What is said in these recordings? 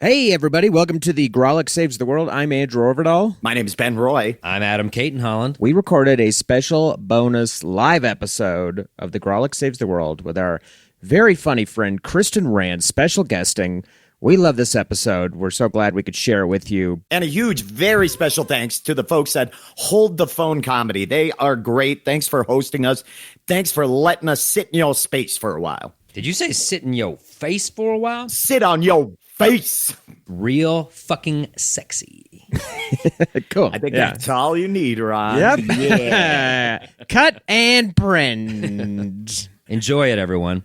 Hey, everybody. Welcome to the Grolic Saves the World. I'm Andrew Overdahl. My name is Ben Roy. I'm Adam Caton Holland. We recorded a special bonus live episode of the Grolic Saves the World with our very funny friend, Kristin Rand, special guesting. We love this episode. We're so glad we could share it with you. And a huge, very special thanks to the folks at Hold the Phone Comedy. They are great. Thanks for hosting us. Thanks for letting us sit in your space for a while. Did you say sit in your face for a while? Sit on your face. Real fucking sexy. Cool. I think that's all you need, Ron. Yep. Yeah. Cut and print. Enjoy it, everyone.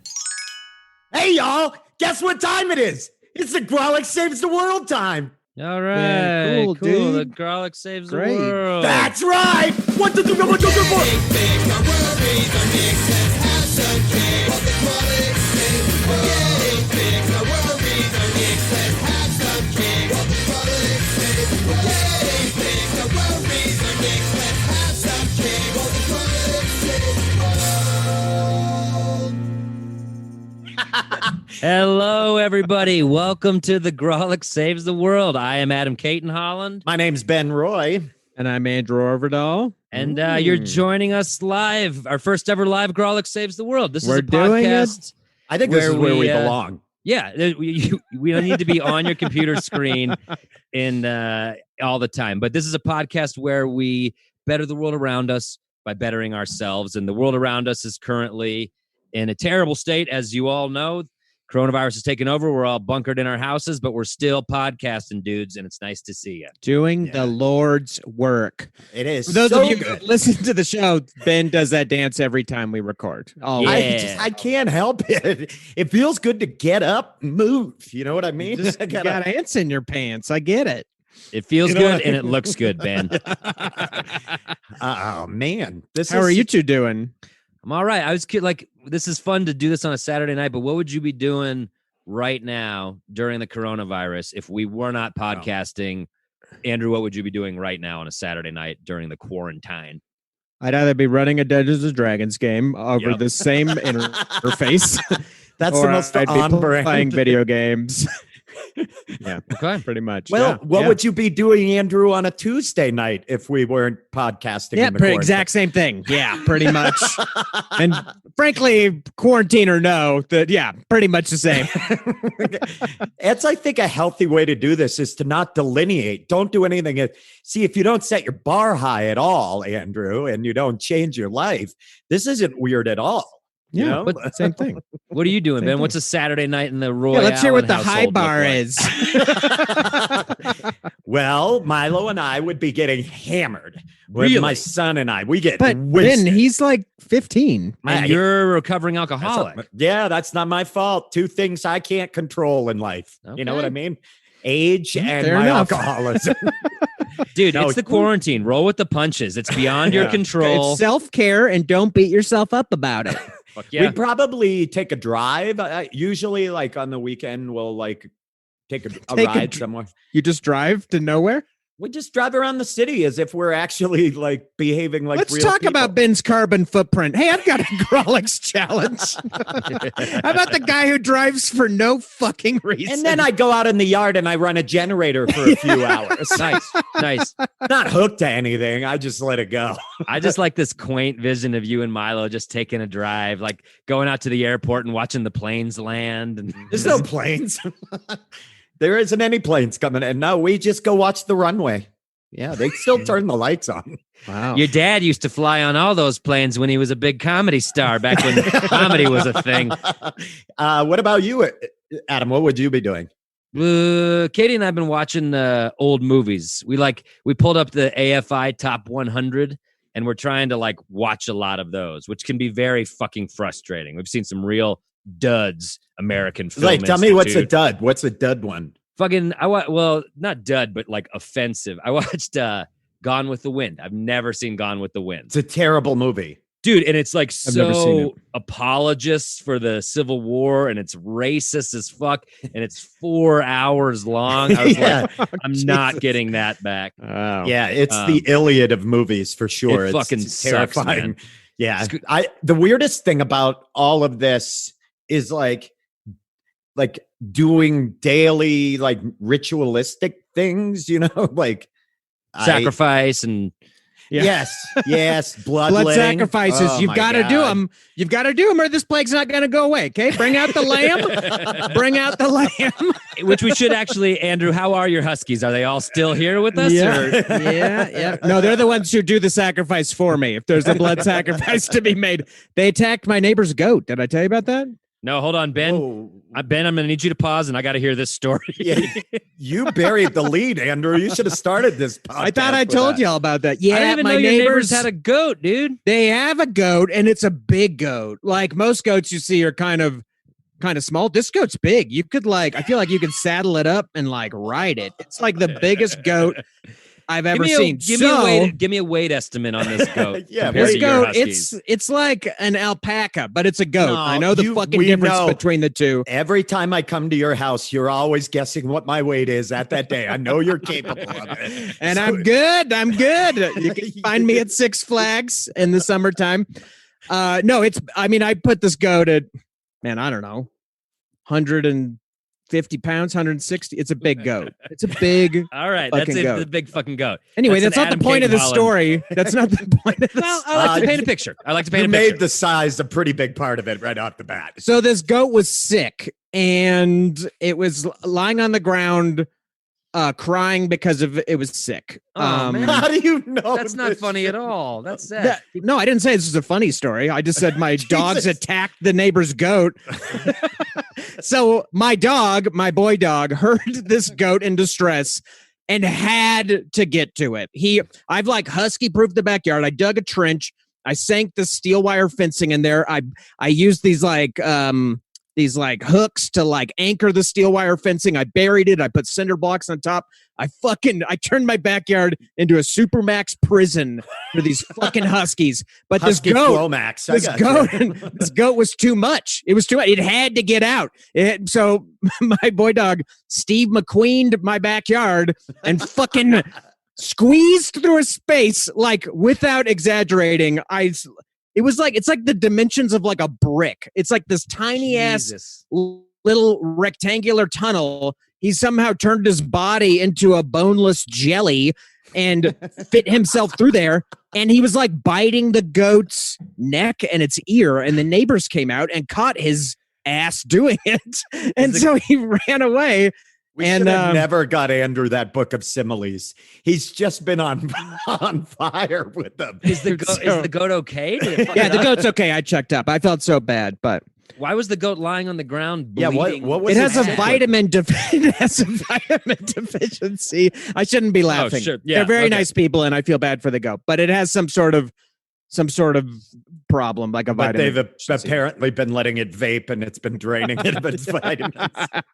Hey, y'all. Guess what time it is? It's the Grolic Saves the World time. All right. Yeah, cool, dude. The Grolic Saves Great. the World. That's right. 1, 2, 3, 4, 1, 2, 3, 4. Hello, everybody. Welcome to the Grolic Saves the World. I am Adam Caton Holland. My name's Ben Roy. And I'm Andrew Overdahl. And you're joining us live, our first ever live Grolic Saves the World. This We're is a doing podcast. I think this is where we belong. Yeah, we don't need to be on your computer screen all the time. But this is a podcast where we better the world around us by bettering ourselves. And the world around us is currently in a terrible state, as you all know. Coronavirus has taken over. We're all bunkered in our houses, but we're still podcasting, dudes, and it's nice to see you. Doing the Lord's work. It is. For those so of you good. who listen to the show, Ben does that dance every time we record. Oh, Yeah. I can't help it. It feels good to get up and move. You know what I mean? You got ants in your pants. I get it. It feels You know good what? and it looks good, Ben. Oh, man. How are you two doing? I'm all right. I was like, this is fun to do this on a Saturday night, but what would you be doing right now during the coronavirus if we were not podcasting? Andrew, what would you be doing right now on a Saturday night during the quarantine? I'd either be running a Dungeons and Dragons game over the same interface. That's or the most I'd be on brand. playing video games. Yeah, Okay. pretty much. Well, yeah. what Yeah. would you be doing, Andrew, on a Tuesday night if we weren't podcasting? Yeah, in the quarantine? exact same thing. Yeah, pretty much. And frankly, quarantine or no, pretty much the same. That's, I think, a healthy way to do this is to not delineate. Don't do anything. See, if you don't set your bar high at all, Andrew, and you don't change your life, this isn't weird at all. You Yeah, know? but same thing. What are you doing, Same Ben? thing. What's a Saturday night in the Royal? Yeah, let's hear what the Allen high household bar look like? is. Well, Milo and I would be getting hammered. With Really? my son and I. We get But Ben, wasted. he's like 15. And you're a recovering alcoholic. Yeah, that's not my fault. Two things I can't control in life. You know what I Okay. mean? Age and Fair my enough. alcoholism. Dude, No, it's the quarantine. Roll with the punches. It's beyond your Yeah. control. It's self-care and don't beat yourself up about it. Fuck yeah. We'd probably take a drive. Usually, like on the weekend, we'll like take a Take a ride dr- somewhere. You just drive to nowhere? We just drive around the city as if we're actually like behaving like Let's real talk people. about Ben's carbon footprint. Hey, I've got a Grolix challenge. How about the guy who drives for no fucking reason? And then I go out in the yard and I run a generator for a few hours. Nice. Not hooked to anything. I just let it go. I just like this quaint vision of you and Milo just taking a drive, like going out to the airport and watching the planes land. And There's no planes. There isn't any planes coming in. No, we just go watch the runway. Yeah, they still turn the lights on. Wow. Your dad used to fly on all those planes when he was a big comedy star back when comedy was a thing. What about you, Adam? What would you be doing? Katie and I have been watching old movies. We pulled up the AFI Top 100 and we're trying to like watch a lot of those, which can be very fucking frustrating. We've seen some real duds American film. Like, tell me what's a Institute. dud? What's a dud one? Fucking well, not dud, but like offensive. I watched Gone with the Wind. I've never seen Gone with the Wind. It's a terrible movie. Dude, and it's like I've never seen so apologists for the Civil War, and it's racist as fuck, and it's 4 hours long. I was Yeah. like, I'm not getting that back. Oh. Yeah, it's the Iliad of movies for sure. It It's fucking sucks, terrifying. man. Yeah, It's good. the weirdest thing about all of this is like like doing daily, like ritualistic things, like Sacrifice and yes, blood sacrifices. Oh, You've my got to do God. them. You've got to do them, or this plague's not going to go away. Okay, bring out the lamb. Bring out the lamb. which we should actually, Andrew, how are your Huskies? Are they all still here with us? Or? Yeah. No, they're the ones who do the sacrifice for me. If there's a blood sacrifice to be made, they attacked my neighbor's goat. Did I tell you about that? No, hold on, Ben. Whoa. Ben, I'm going to need you to pause, and I got to hear this story. Yeah, you buried the lead, Andrew. You should have started this podcast. I thought I told y'all about that. Yeah, I didn't even my know your neighbors had a goat, dude. They have a goat, and it's a big goat. Like most goats you see are kind of small. This goat's big. You could I feel like you could saddle it up and ride it. It's like the biggest goat I've ever seen. Give me a weight estimate on this goat. Yeah, this compared to your goat, Huskies. it's like an alpaca, but it's a goat. No, I know the fucking we difference know. between the two. Every time I come to your house, you're always guessing what my weight is at that day. I know you're capable of it. And I'm good. You can find me at Six Flags in the summertime. No, I put this goat at, man, I don't know, 150 pounds, 160. It's a big goat. It's a big. All right, that's fucking it. goat. The big fucking goat. Anyway, that's an not the Adam point of Cape the Holland. story. That's not the point of the Well, I like to paint a picture. You made the size a pretty big part of it right off the bat. So this goat was sick, and it was lying on the ground, crying because it was sick. Oh, man. How do you know? That's not this? funny at all. That's sad. No, I didn't say this was a funny story. I just said my dogs attacked the neighbor's goat. So my boy dog, heard this goat in distress and had to get to it. I've husky proofed the backyard. I dug a trench. I sank the steel wire fencing in there. I used these hooks to anchor the steel wire fencing. I buried it. I put cinder blocks on top. I turned my backyard into a supermax prison for these fucking huskies. But Husky Flomax. This goat was too much. It was too much. It had to get out. So my boy dog, Steve McQueened my backyard and fucking squeezed through a space, without exaggerating. It's like the dimensions of a brick. It's like this tiny ass little rectangular tunnel. He somehow turned his body into a boneless jelly and fit himself through there. And he was biting the goat's neck and its ear. And the neighbors came out and caught his ass doing it. And so he ran away. We should have never got Andrew that book of similes. He's just been on fire with them. Is the goat okay? Yeah, the goat's okay. I checked up. I felt so bad, but why was the goat lying on the ground? Yeah, bleeding? what was it has a sick vitamin deficiency. I shouldn't be laughing. Oh, sure. Yeah, They're very okay. nice people, and I feel bad for the goat, but it has some sort of problem, like a But vitamin. they've apparently been letting it vape, and it's been draining it of its vitamins.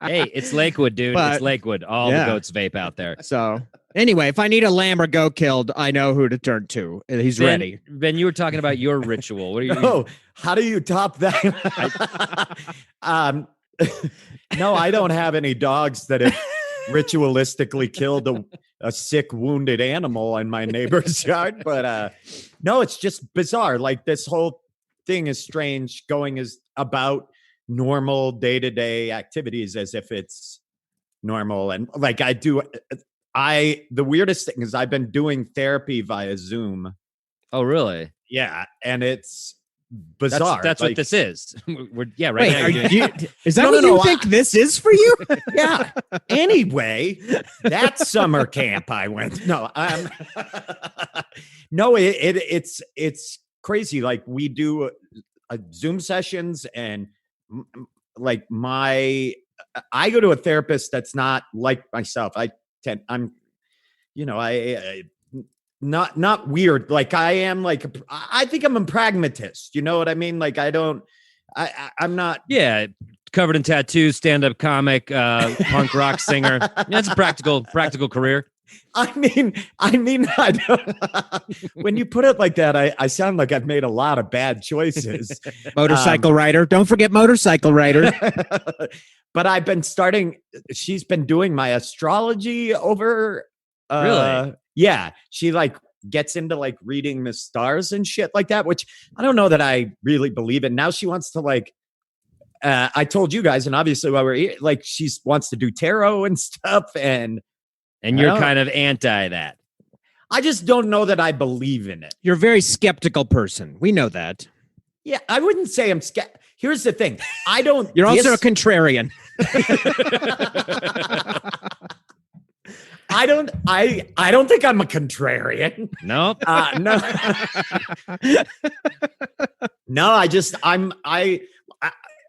Hey, it's Lakewood, dude. But- it's Lakewood. All Yeah. the goats vape out there. So anyway, if I need a lamb or goat killed, I know who to turn to. He's Ben, ready. Ben, you were talking about your ritual. What are you? Oh, how do you top that? No, I don't have any dogs that have ritualistically killed a sick, wounded animal in my neighbor's yard. But no, it's just bizarre. This whole thing is strange, going as about normal day-to-day activities as if it's normal. And the weirdest thing is I've been doing therapy via Zoom. Oh, really? Yeah. And it's bizarre. That's what this is. Right Wait, now. you're doing- is that No, what no, you no, think this is for you? Yeah. Anyway, that summer camp I went. No, no, it's crazy. We do Zoom sessions, and I go to a therapist that's not like myself. Not weird. I am I think I'm a pragmatist. You know what I mean? I'm not. Yeah, covered in tattoos, stand-up comic, punk rock singer. That's a practical career. I mean, I don't, when you put it like that, I sound like I've made a lot of bad choices. Motorcycle rider. Don't forget motorcycle rider. But I've been she's been doing my astrology over. Really? Yeah. She gets into reading the stars and shit like that, which I don't know that I really believe in. Now she wants to I told you guys, and obviously while we're here, like she wants to do tarot and stuff, and you're kind of anti that. I just don't know that I believe in it. You're a very skeptical person. We know that. Yeah, I wouldn't say I'm skeptical. Here's the thing. I don't. You're also a contrarian. I don't think I'm a contrarian. Nope. No. No,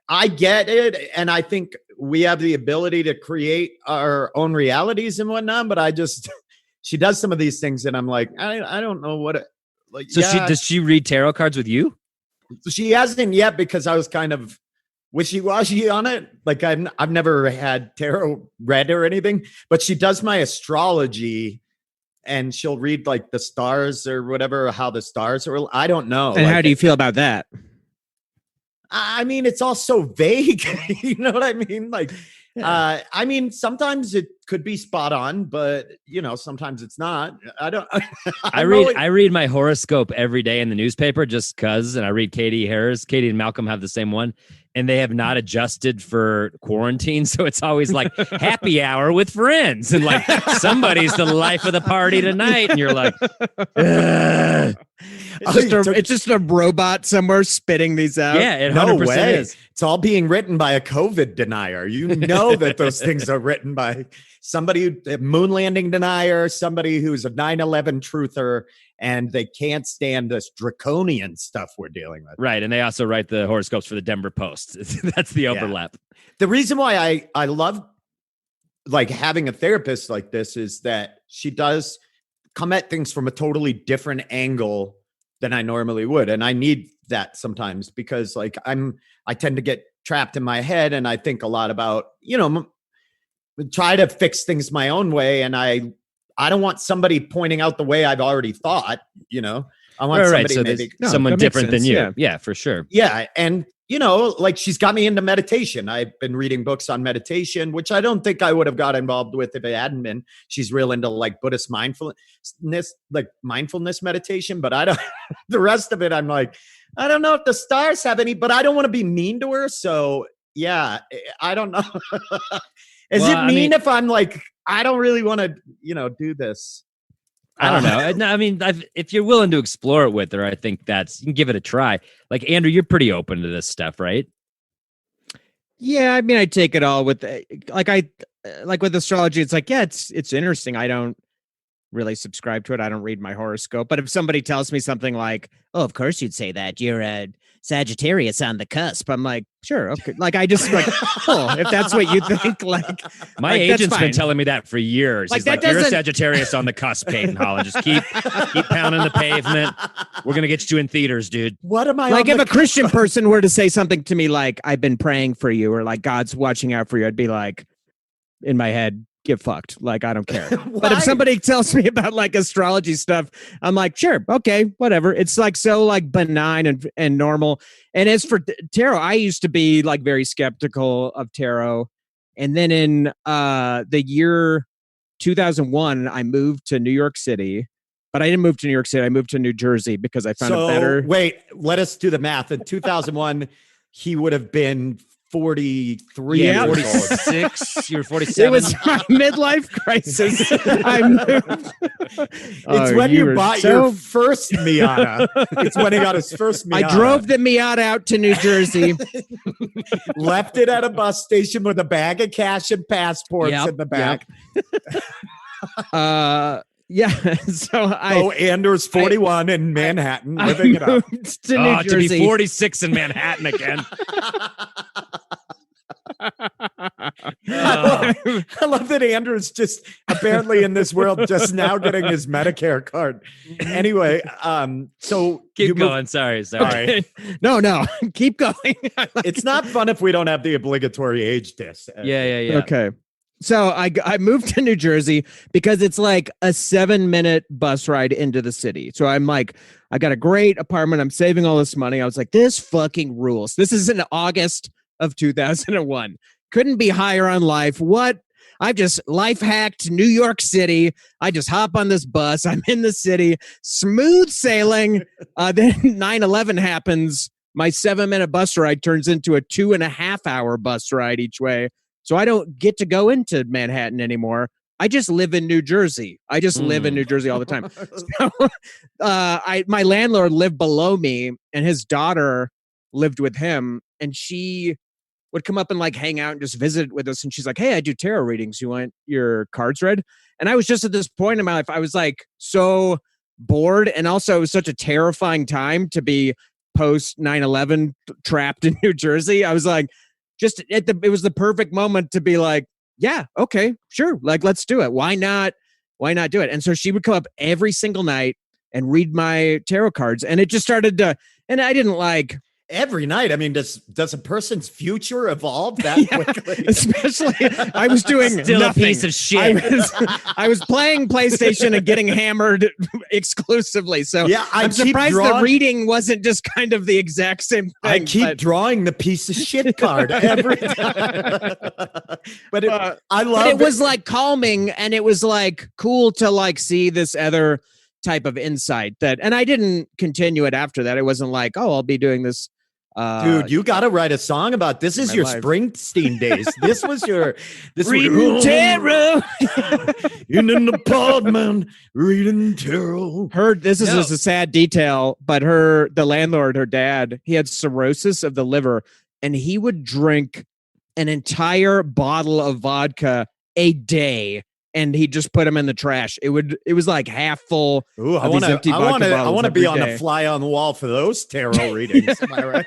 I get it. And I think we have the ability to create our own realities and whatnot, but she does some of these things and I'm like, I don't know what it, like. So does she read tarot cards with you? She hasn't yet because I was kind of wishy-washy on it. Like I've never had tarot read or anything, but she does my astrology and she'll read like the stars or whatever, how the stars are. I don't know. And how do you feel about that? I mean, it's all so vague. You know what I mean? Like, I mean, sometimes it could be spot on, but sometimes it's not. I don't. I read my horoscope every day in the newspaper just cause, and I read Katie Harris. Katie and Malcolm have the same one, and they have not adjusted for quarantine, so it's always like happy hour with friends, and like somebody's the life of the party tonight, and you're like, ugh. It's just a robot somewhere spitting these out. Yeah, it 100% no way. is. It's all being written by a COVID denier. You know that those things are written by somebody, a moon landing denier, somebody who's a 9/11 truther, and they can't stand this draconian stuff we're dealing with. Right, and they also write the horoscopes for the Denver Post. That's the overlap. Yeah. The reason why I love like having a therapist like this is that she does come at things from a totally different angle than I normally would. And I need that sometimes because like I tend to get trapped in my head and I think a lot about, try to fix things my own way. And I don't want somebody pointing out the way I've already thought, I want somebody so maybe someone different than you. Yeah. Yeah, for sure. Yeah. And like she's got me into meditation. I've been reading books on meditation, which I don't think I would have got involved with if it hadn't been. She's real into like Buddhist mindfulness, like mindfulness meditation, but I don't, the rest of it, I'm like, I don't know if the stars have any, but I don't want to be mean to her. So yeah, I don't know. Is it mean if I'm like, I don't really want to, do this? I don't know. No, I mean, if you're willing to explore it with her, I think you can give it a try. Like Andrew, you're pretty open to this stuff, right? Yeah, I mean, I take it all with like with astrology. It's like, yeah, it's interesting. I don't really subscribe to it. I don't read my horoscope. But if somebody tells me something like, "Oh, of course you'd say that. You're a Sagittarius on the cusp," I'm like, sure, okay. Like I just like, oh, if that's what you think, like my agent's been telling me that for years. Like, He's like, you're a Sagittarius on the cusp, Peyton Holland. Just keep pounding the pavement. We're gonna get you in theaters, dude. What am I like? If a Christian person were to say something to me like, "I've been praying for you," or like God's watching out for you, I'd be like, in my head, get fucked. Like, I don't care. But if somebody tells me about like astrology stuff, I'm like, sure, okay, whatever. It's like so like benign and normal. And as for tarot, I used to be like very skeptical of tarot. And then in the year 2001, I moved to New York City. But I didn't move to New York City. I moved to New Jersey because I found it better. Wait, let us do the math. In 2001, he would have been 43, yeah, 46. You were 47. It was my midlife crisis. I moved. It's when you bought your first Miata. It's when he got his first Miata. I drove the Miata out to New Jersey. Left it at a bus station with a bag of cash and passports in the back. Yeah, so Anders 41 in Manhattan, living it up. To New Jersey. To be 46 in Manhattan again. I love that Andrew's just apparently in this world just now getting his Medicare card. Anyway, so keep going. Sorry. Okay. No, keep going. It's not fun if we don't have the obligatory age test. Yeah. Okay. So I moved to New Jersey because it's like a 7-minute bus ride into the city. So I'm like, I got a great apartment. I'm saving all this money. I was like, this fucking rules. This is in August of 2001. Couldn't be higher on life. What? I've just life hacked New York City. I just hop on this bus. I'm in the city, smooth sailing. Then 9/11 happens. my 7-minute bus ride turns into a 2.5-hour bus ride each way. So I don't get to go into Manhattan anymore. I just live in New Jersey. I just live in New Jersey all the time. So, my landlord lived below me, and his daughter lived with him, and she would come up and like hang out and just visit with us. And she's like, "Hey, I do tarot readings. You want your cards read?" And I was just at this point in my life, I was like so bored, and also it was such a terrifying time to be post 9/11 trapped in New Jersey. I was like, it was the perfect moment to be like, yeah, okay, sure. Like, let's do it. Why not do it? And so she would come up every single night and read my tarot cards. And it just started to, and I didn't like every night. I mean, does a person's future evolve that quickly? Especially, I was doing still nothing. a piece of shit. I was playing PlayStation and getting hammered exclusively. So yeah, I'm surprised the reading wasn't just kind of the exact same thing. I keep drawing the piece of shit card every time. But I love it. It was like calming, and it was like cool to like see this other type of insight and I didn't continue it after that. It wasn't like, oh, I'll be doing this. Dude, you got to write a song about this. Is your life. Springsteen days. This was your reading tarot in an apartment reading tarot. This is just a sad detail, but the landlord, her dad, he had cirrhosis of the liver, and he would drink an entire bottle of vodka a day. And he just put them in the trash. It was like half full. Ooh, I want to be on the fly on the wall for those tarot readings. Am I right?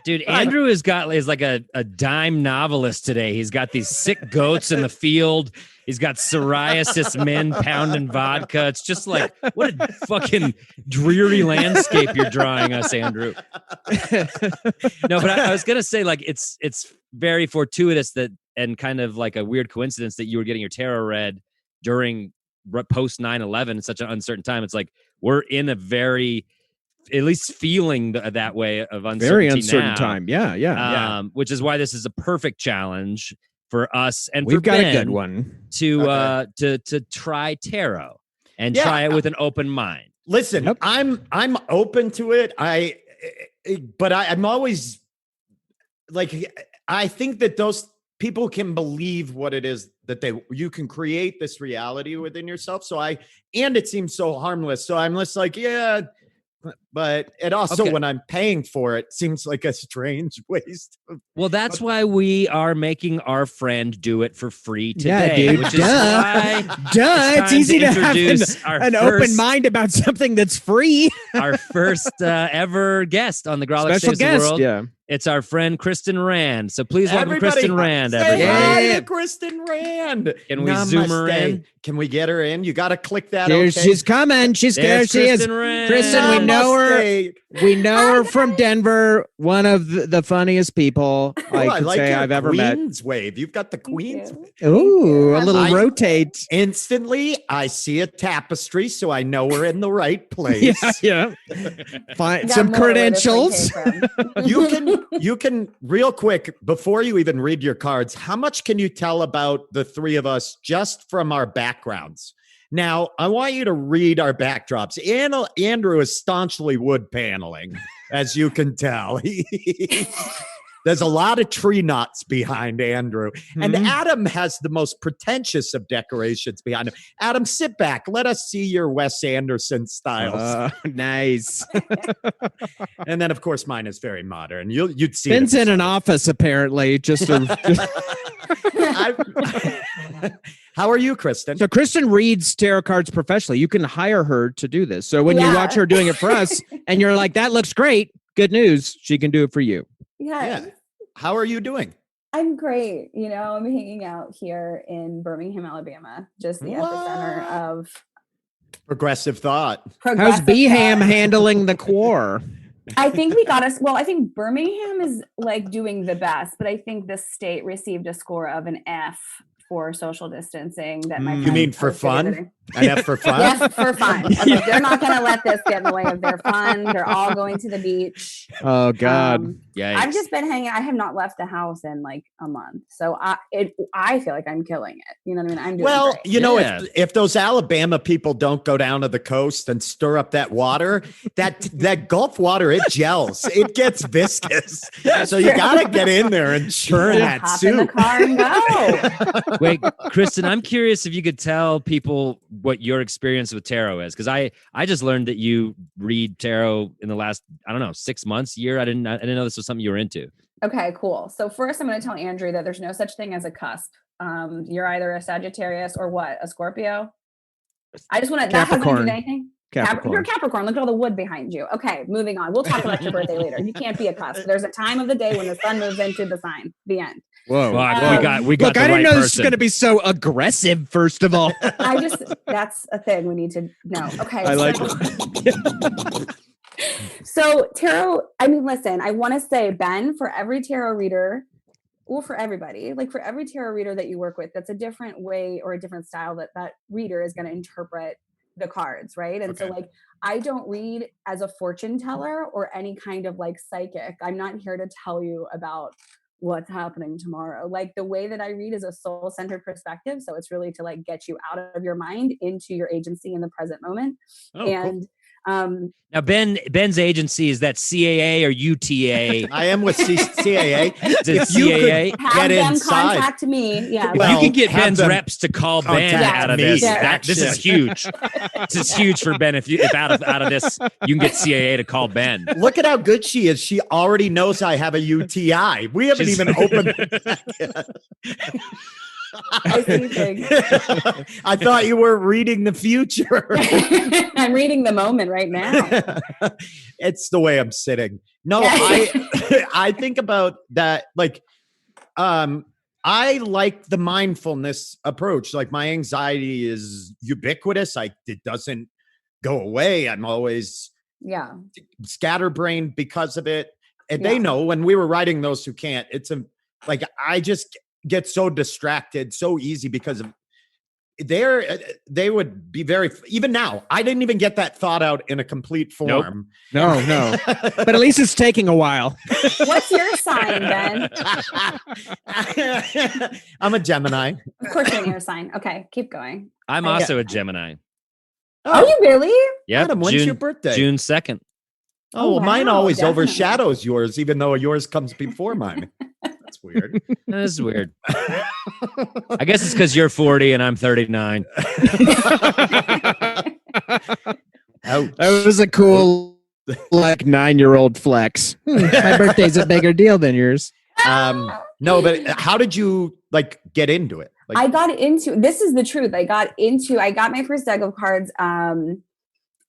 Dude, Andrew is like a dime novelist today. He's got these sick goats in the field. He's got psoriasis men pounding vodka. It's just like, what a fucking dreary landscape you're drawing us, Andrew. No, but I was gonna say, like, it's very fortuitous that, and kind of like a weird coincidence that you were getting your tarot read during post 9/11 in such an uncertain time. It's like we're in a very, at least feeling that way of uncertainty. Very uncertain now. time. Yeah. Which is why this is a perfect challenge for us and we've for got Ben a good one to try tarot and try it with an open mind. Listen, yep. I'm open to it. But I'm always like, I think that those people can believe what it is that you can create this reality within yourself. And it seems so harmless. So I'm just like, yeah. But it also, when I'm paying for it, seems like a strange waste. Well, that's why we are making our friend do it for free today. Yeah, dude. Which is why it's easy to have an open mind about something that's free. Our first ever guest on the Grolic Saves the World. Yeah. It's our friend Kristin Rand. So please welcome Kristin Rand, everybody. everybody. Kristin Rand. Can we zoom her in? Can we get her in? You got to click that. She's coming. She's there. She is. Kristin, we know her. We know her from Denver. One of the funniest people I could say I've ever met. Queen's wave. You've got the Queen's. Ooh, a little rotate. Instantly, I see a tapestry, so I know we're in the right place. Yeah. Find some credentials. You can real quick, before you even read your cards, how much can you tell about the three of us just from our backgrounds? Now, I want you to read our backdrops. Andrew is staunchly wood paneling, as you can tell. There's a lot of tree knots behind Andrew. And Adam has the most pretentious of decorations behind him. Adam, sit back. Let us see your Wes Anderson styles. Nice. And then, of course, mine is very modern. You'd see Ben's in an office, apparently. How are you, Kristin? So Kristin reads tarot cards professionally. You can hire her to do this. So when you watch her doing it for us and you're like, that looks great, good news, she can do it for you. Yeah. How are you doing? I'm great. I'm hanging out here in Birmingham, Alabama, just the epicenter of progressive thought. How's Beham handling the core? I think we got us. Well, I think Birmingham is like doing the best, but I think the state received a score of an F for social distancing that my You friend mean for posted the other fun? day. Enough for fun? Yes, for fun. I was like, they're not going to let this get in the way of their fun. They're all going to the beach. Oh God. Yikes. I've just been hanging. I have not left the house in like a month, so I feel like I'm killing it. You know what I mean? I'm doing Well, great. you know, Yeah. if those Alabama people don't go down to the coast and stir up that water, that Gulf water, it gels, it gets viscous. So you got to get in there and churn Yeah, that hop in the soup. car and go. Wait, Kristin, I'm curious if you could tell people what your experience with tarot is, because I just learned that you read tarot in the last, I don't know, 6 months, year. I didn't know this was something you were into. Okay, cool. So first, I'm going to tell Andrew that there's no such thing as a cusp. You're either a Sagittarius or what? A Scorpio? I just want to. That hasn't Capricorn. do anything. Capricorn. You're a Capricorn. Look at all the wood behind you. Okay, moving on. We'll talk about your birthday later. You can't be a cusp. There's a time of the day when the sun moves into the sign. The end. Whoa. Well, we got Look, the I didn't right know this was person. going to be so aggressive. First of all, That's a thing we need to know. Okay. I like it. So tarot, I mean, listen, I want to say, Ben, for every tarot reader, or for everybody, like for every tarot reader that you work with, that's a different way or a different style that reader is going to interpret the cards, right? And so like, I don't read as a fortune teller or any kind of like psychic. I'm not here to tell you about what's happening tomorrow. Like the way that I read is a soul-centered perspective. So it's really to like get you out of your mind into your agency in the present moment. And now Ben's agency, is that CAA or UTA? I am with CAA. Is it If you CAA? could have get them inside, contact me. Yeah. Well, You can get have Ben's them reps to call Ben contact out of me. this. Yeah. This is huge. This is huge for Ben. If out of this, you can get CAA to call Ben. look at how good she is. She already knows I have a UTI. We haven't even opened. I see things. I thought you were reading the future. I'm reading the moment right now. It's the way I'm sitting. No, I think about that. Like, I like the mindfulness approach. Like my anxiety is ubiquitous. It doesn't go away. I'm always scatterbrained because of it. And they know when we were writing Those Who Can't, I just get so distracted so easy because of they would be very, even now, I didn't even get that thought out in a complete form. no. But at least it's taking a while. What's your sign, Ben? I'm a Gemini. Of course you're an air sign. Okay, keep going. I'm also a Gemini. Are you really? Yeah. Adam, when's your birthday? June 2nd. Oh, well, mine wow, always definitely. overshadows yours, even though yours comes before mine. That's weird. That is weird. I guess it's because you're 40 and I'm 39. Ouch. That was a cool, like 9-year-old flex. My birthday's a bigger deal than yours. No, but how did you get into it? I got into, this is the truth. I got my first deck of cards, I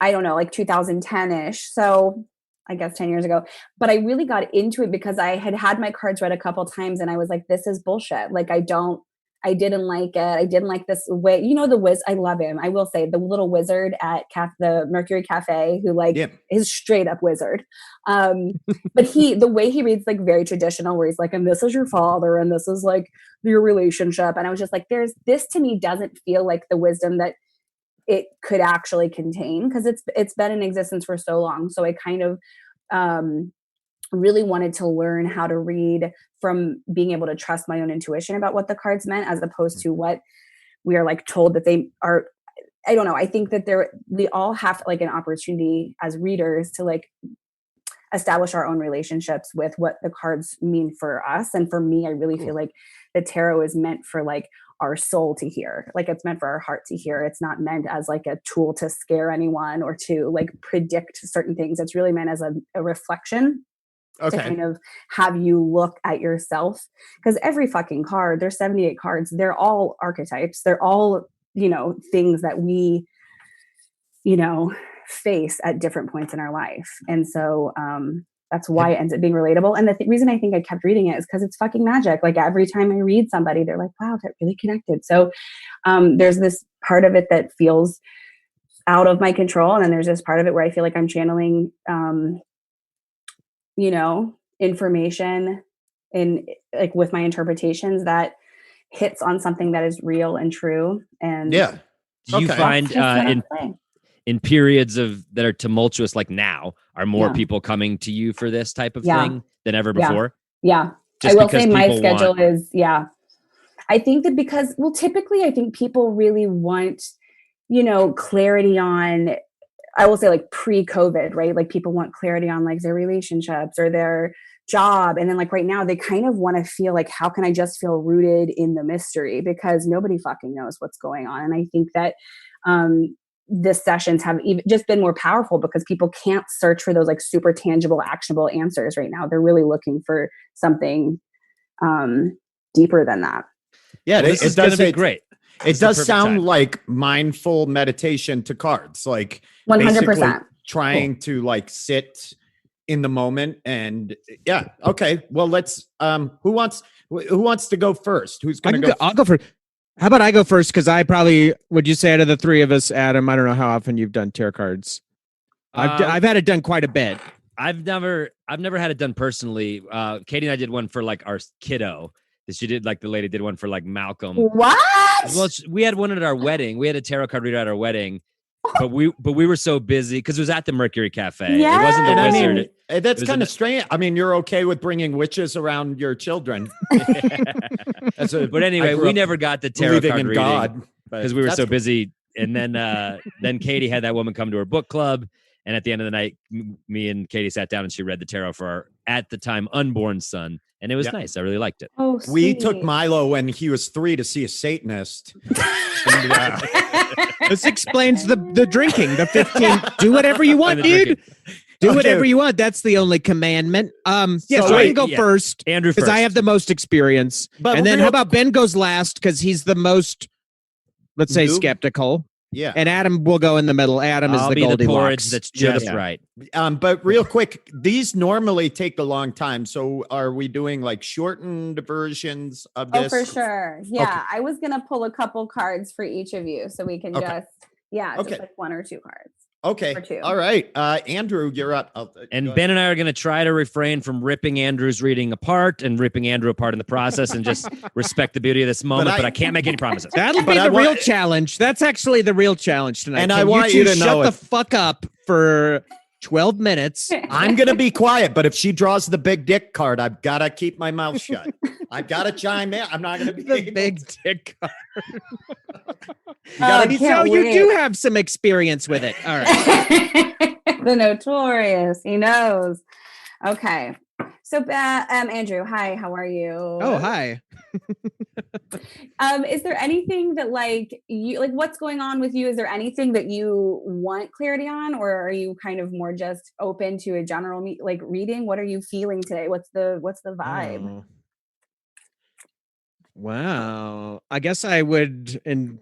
don't know, like 2010-ish. So I guess 10 years ago, but I really got into it because I had my cards read a couple times and I was like, this is bullshit. Like, I didn't like it. I didn't like this way. You know, I love him. I will say the little wizard at the Mercury Cafe who is straight up wizard. But the way he reads very traditional where he's like, and this is your father and this is like your relationship. And I was just like, this to me doesn't feel like the wisdom that it could actually contain because it's been in existence for so long. So I kind of really wanted to learn how to read from being able to trust my own intuition about what the cards meant, as opposed to what we are told that they are. I don't know. I think that we all have an opportunity as readers to establish our own relationships with what the cards mean for us. And for me, I really feel like the tarot is meant for our soul to hear. It's meant for our heart to hear. It's not meant as a tool to scare anyone or to predict certain things. It's really meant as a reflection to kind of have you look at yourself. Because every fucking card, there's 78 cards. They're all archetypes. They're all, things that we, face at different points in our life. And so, that's why it ends up being relatable. And the reason I think I kept reading it is because it's fucking magic. Every time I read somebody, they're like, wow, that really connected. So there's this part of it that feels out of my control. And then there's this part of it where I feel like I'm channeling, information in with my interpretations that hits on something that is real and true. And Yeah. Do you Okay. find that's just what I'm saying. in periods that are tumultuous like now, are more Yeah. people coming to you for this type of Yeah. thing than ever Yeah. before? Yeah. Just I will because say my people schedule want- is, yeah. I think that because, well, typically I think people really want, clarity on, I will say like pre-COVID, right? Like people want clarity on like their relationships or their job. And then like right now they kind of want to feel like, how can I just feel rooted in the mystery? Because nobody fucking knows what's going on. And I think that the sessions have even just been more powerful because people can't search for those like super tangible, actionable answers right now. They're really looking for something deeper than that. Yeah, Well, this is going to be great. It does sound like mindful meditation to cards, like 100%. basically trying to like sit in the moment. And yeah, okay. Well, let's. Who wants to go first? Who's going to go? I'll go first. How about I go first? Because I probably would you say out of the three of us, Adam. I don't know how often you've done tarot cards. I've had it done quite a bit. I've never had it done personally. Katie and I did one for like our kiddo. She did like the lady did one for like Malcolm. What? Well, we had one at our wedding. We had a tarot card reader at our wedding, but we were so busy because it was at the Mercury Cafe. Yeah. It wasn't the And Wizard. I mean, that's kind of strange. I mean, you're okay with bringing witches around your children. But anyway, we never got the tarot believing card in reading God because we were so busy. And then Katie had that woman come to her book club. And at the end of the night, me and Katie sat down and she read the tarot for our, at the time, unborn son. And it was nice. I really liked it. Oh, we took Milo when he was 3 to see a Satanist. And, this explains the drinking, the 15. Do whatever you want, dude. Do whatever you want. That's the only commandment. So I can go first, Andrew, because I have the most experience. But and then how about Ben goes last because he's the most, let's say, Noob? skeptical. Yeah. And Adam will go in the middle. Adam is I'll the be the Goldilocks. porridge that's just Yeah. right. But real quick, these normally take a long time. So are we doing like shortened versions of Oh, this? for sure. Yeah. Okay. I was going to pull a couple cards for each of you so we can just Okay. like 1 or 2 cards. Okay. Or 2. All right. Andrew, you're up. And Ben and I are going to try to refrain from ripping Andrew's reading apart and ripping Andrew apart in the process and just respect the beauty of this moment. But I can't make any promises. That'll be the real challenge. That's actually the real challenge tonight. And I want you to know shut the fuck up for 12 minutes. I'm going to be quiet, but if she draws the big dick card, I've got to keep my mouth shut. I've got to chime in. I'm not going to be The big dick card. Can't You wait. do have some experience with it. All right. The notorious. He knows. Okay. So, Andrew, hi. How are you? Oh, hi. Is there anything that what's going on with you? Is there anything that you want clarity on, or are you kind of more just open to a general reading? What are you feeling today? What's the vibe? Oh. Wow. I guess I would, in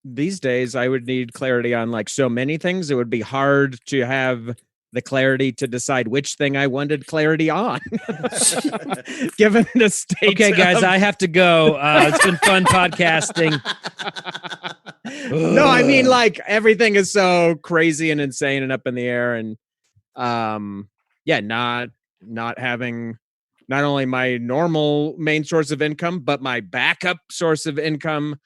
these days, I would need clarity on like so many things. It would be hard to have the clarity to decide which thing I wanted clarity on. Given the state. Okay, guys, I have to go. It's been fun podcasting. No, I mean like everything is so crazy and insane and up in the air, and not having not only my normal main source of income, but my backup source of income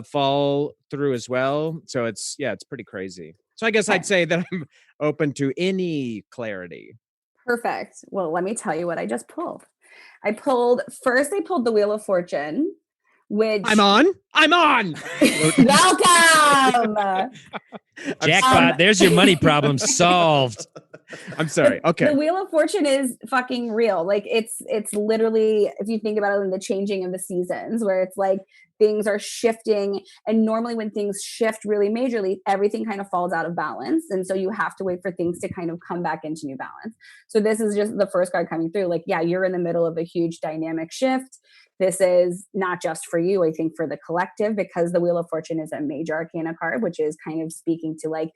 fall through as well. So it's pretty crazy. So I guess I'd say that I'm open to any clarity. Perfect. Well, let me tell you what I just pulled. I pulled the Wheel of Fortune, which I'm on. Welcome. Jackpot. There's your money problem solved. I'm sorry. Okay. The Wheel of Fortune is fucking real. Like it's literally, if you think about it, in the changing of the seasons, where it's like things are shifting. And normally when things shift really majorly, everything kind of falls out of balance. And so you have to wait for things to kind of come back into new balance. So this is just the first card coming through. Like, yeah, you're in the middle of a huge dynamic shift. This is not just for you, I think for the collective, because the Wheel of Fortune is a major arcana card, which is kind of speaking to like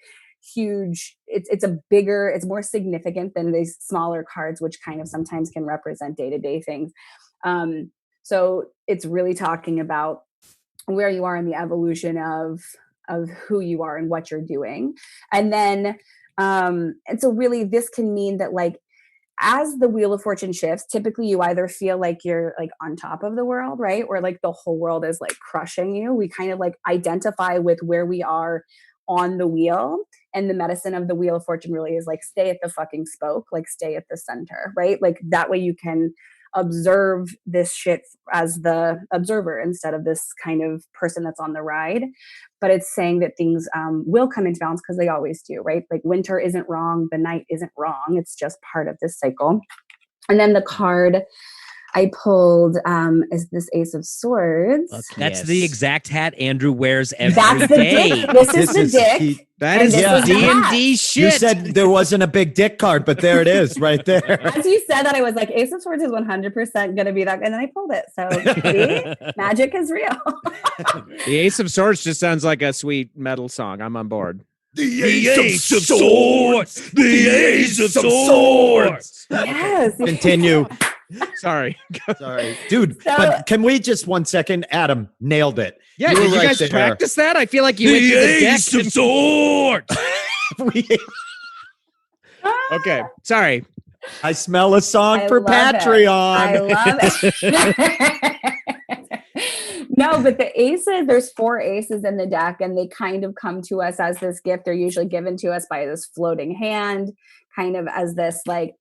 huge, it's more significant than these smaller cards, which kind of sometimes can represent day-to-day things. So it's really talking about where you are in the evolution of who you are and what you're doing. And then, and so really this can mean that like, as the Wheel of Fortune shifts, typically you either feel like you're like on top of the world, right? Or like the whole world is like crushing you. We kind of like identify with where we are on the wheel. And the medicine of the Wheel of Fortune really is like, stay at the fucking spoke, like stay at the center, right? Like that way you can observe this shit as the observer instead of this kind of person that's on the ride. But it's saying that things will come into balance because they always do, right? Like winter isn't wrong, the night isn't wrong. It's just part of this cycle. And then the card I pulled is this Ace of Swords. Okay. That's the exact hat Andrew wears every That's the day. dick. This is the dick. That is D&D shit. You said there wasn't a big dick card, but there it is right there. As you said that, I was like, Ace of Swords is 100% going to be that. And then I pulled it. So see, magic is real. The Ace of Swords just sounds like a sweet metal song. I'm on board. The Ace of Swords. The Ace of Swords. Yes. Continue. Sorry. Dude, So- but can we just 1 second? Adam nailed it. Yeah, You did were you right guys there. practice that? I feel like you went through the deck. of Swords. Okay, sorry. I smell a song I for love it. Patreon. I love it. No, but the aces, there's 4 aces in the deck, and they kind of come to us as this gift. They're usually given to us by this floating hand, kind of as this like,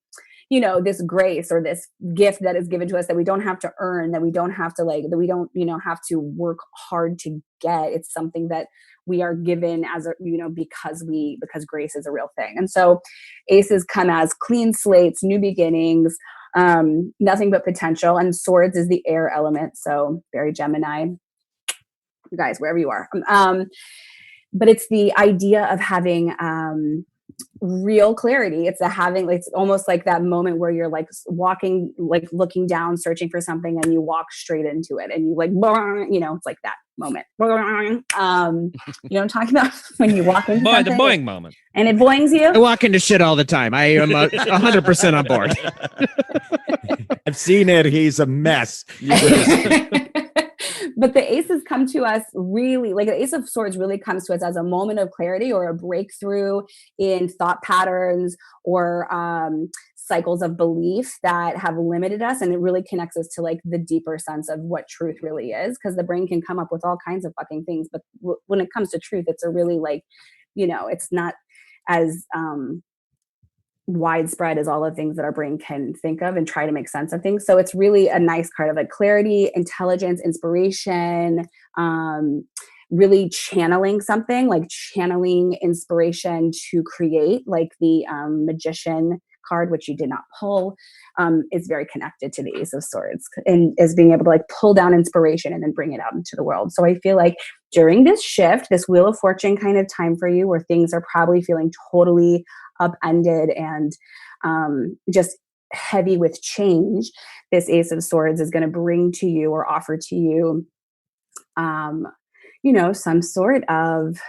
you know, this grace or this gift that is given to us that we don't have to earn, that we don't have to like, that we don't, you know, have to work hard to get. It's something that we are given as a, you know, because grace is a real thing. And so aces come as clean slates, new beginnings, nothing but potential. And swords is the air element. So very Gemini, you guys, wherever you are. But it's the idea of having, real clarity. It's it's almost like that moment where you're like walking, like looking down, searching for something, and you walk straight into it, and you like, you know, it's like that moment. You know what I'm talking about? When you walk into The something, boing moment. and it boings you. I walk into shit all the time. I am 100% on board. I've seen it. He's a mess. You just- But the aces come to us really, like the Ace of Swords really comes to us as a moment of clarity or a breakthrough in thought patterns or cycles of belief that have limited us. And it really connects us to like the deeper sense of what truth really is. Because the brain can come up with all kinds of fucking things. But when it comes to truth, it's a really like, you know, it's not as widespread as all the things that our brain can think of and try to make sense of things. So it's really a nice card of like clarity, intelligence, inspiration, really channeling something, like channeling inspiration to create, like the magician card, which you did not pull, is very connected to the Ace of Swords and is being able to like pull down inspiration and then bring it out into the world. So I feel like during this shift, this Wheel of Fortune kind of time for you where things are probably feeling totally upended and just heavy with change, this Ace of Swords is going to bring to you or offer to you, you know, some sort of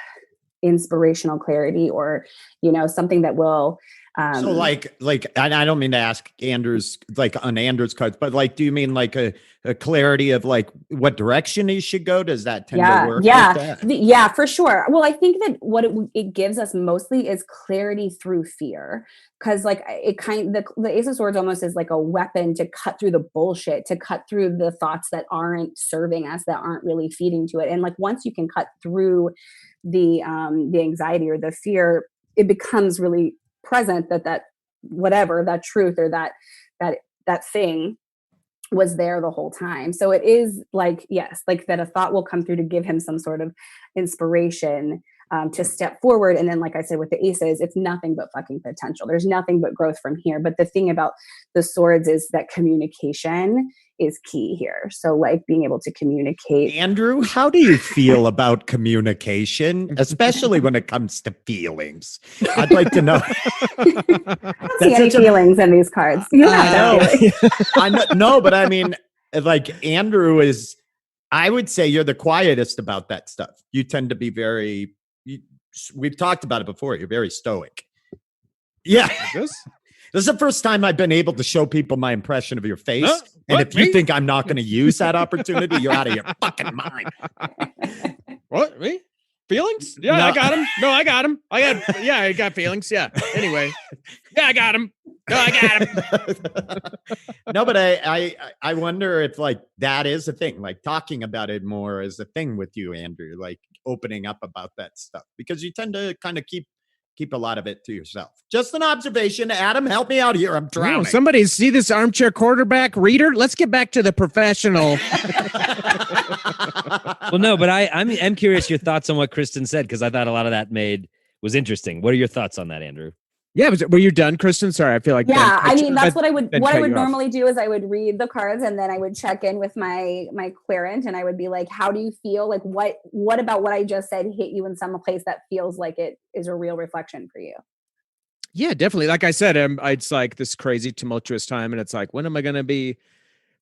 inspirational clarity or, you know, something that will. So like, and I don't mean to ask Andrew's like on Andrew's cards, but like, do you mean like a clarity of like what direction he should go? Does that tend to work? Yeah, like that? yeah, for sure. Well, I think that what it gives us mostly is clarity through fear, because like the Ace of Swords almost is like a weapon to cut through the bullshit, to cut through the thoughts that aren't serving us, that aren't really feeding to it. And like once you can cut through the anxiety or the fear, it becomes really present that whatever that truth or that thing was there the whole time. So it is like, yes, like that a thought will come through to give him some sort of inspiration to step forward. And then, like I said, with the aces, it's nothing but fucking potential. There's nothing but growth from here. But the thing about the swords is that communication is key here. So like being able to communicate. Andrew, how do you feel about communication, especially when it comes to feelings? I'd like to know. I don't see any feelings in these cards. You have no feelings. No, but I mean, like Andrew is, I would say you're the quietest about that stuff. You tend to be very, we've talked about it before. You're very stoic. Yeah. This is the first time I've been able to show people my impression of your face. Huh? And What? if you Me? think I'm not going to use that opportunity, you're out of your fucking mind. What? Me? Feelings? Yeah, No. I got him. No, I got him. I got feelings. Yeah. Anyway. Yeah, I got him. No, I got him. No, but I wonder if like that is a thing, like talking about it more is a thing with you, Andrew, like opening up about that stuff, because you tend to kind of keep a lot of it to yourself. Just an observation. Adam, help me out here. I'm drowning. Somebody see this armchair quarterback reader? Let's get back to the professional. Well, no, but I'm curious your thoughts on what Kristin said, because I thought a lot of that was interesting. What are your thoughts on that, Andrew? Yeah, were you done, Kristin? Sorry, I feel like I mean, that's what I would cut you normally do is I would read the cards and then I would check in with my querent and I would be like, how do you feel? Like what about what I just said hit you in some place that feels like it is a real reflection for you? Yeah, definitely. Like I said, it's like this crazy tumultuous time, and it's like, when am I going to be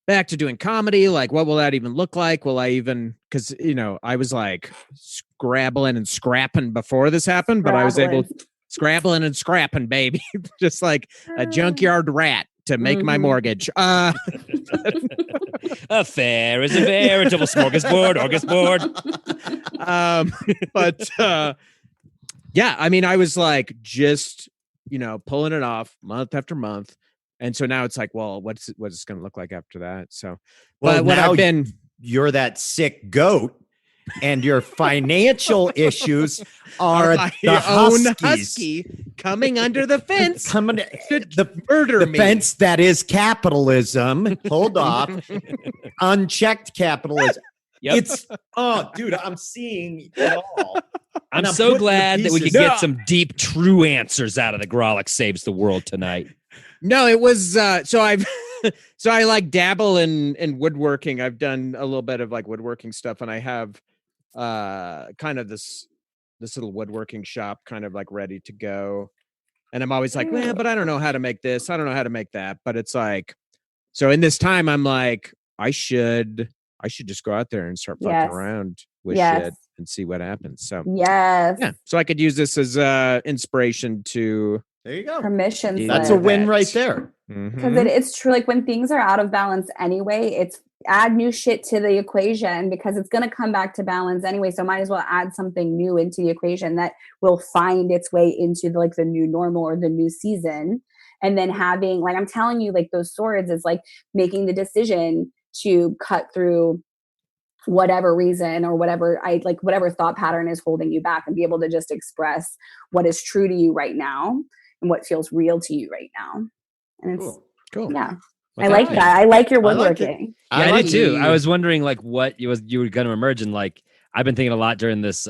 back to doing comedy? Like, what will that even look like? Will I even, because I was like scrabbling and scrapping before this happened, but I was able scrabbling and scrapping, baby, just like a junkyard rat to make my mortgage. A fair is a veritable smorgasbord. But yeah, I mean, I was like just pulling it off month after month, and so now it's like, well, what's it going to look like after that? So, well, but what now I've been, you're that sick goat. And your financial issues are the own Huskies. husky coming under the fence, coming to murder the me. fence that is capitalism. Hold off, unchecked capitalism. Yep. It's dude, I'm seeing it all. I'm so glad that we could get some deep, true answers out of the Grolic Saves the World tonight. No, it was so I like dabble in woodworking. I've done a little bit of like woodworking stuff, and I have kind of this little woodworking shop kind of like ready to go. And I'm always like, well, but I don't know how to make this. I don't know how to make that. But it's like, so in this time, I'm like, I should just go out there and start fucking around with shit and see what happens. So yeah. So I could use this as inspiration to. There you go. Permission. That's a win right there. Because it's true. Like when things are out of balance anyway, it's add new shit to the equation because it's going to come back to balance anyway. So might as well add something new into the equation that will find its way into the new normal or the new season. And then having, like, I'm telling you, like those swords is like making the decision to cut through whatever reason or whatever thought pattern is holding you back and be able to just express what is true to you right now and what feels real to you right now. And it's cool. Yeah. I like that. I like your woodworking. I did too. I was wondering like what you were going to emerge in. Like I've been thinking a lot during this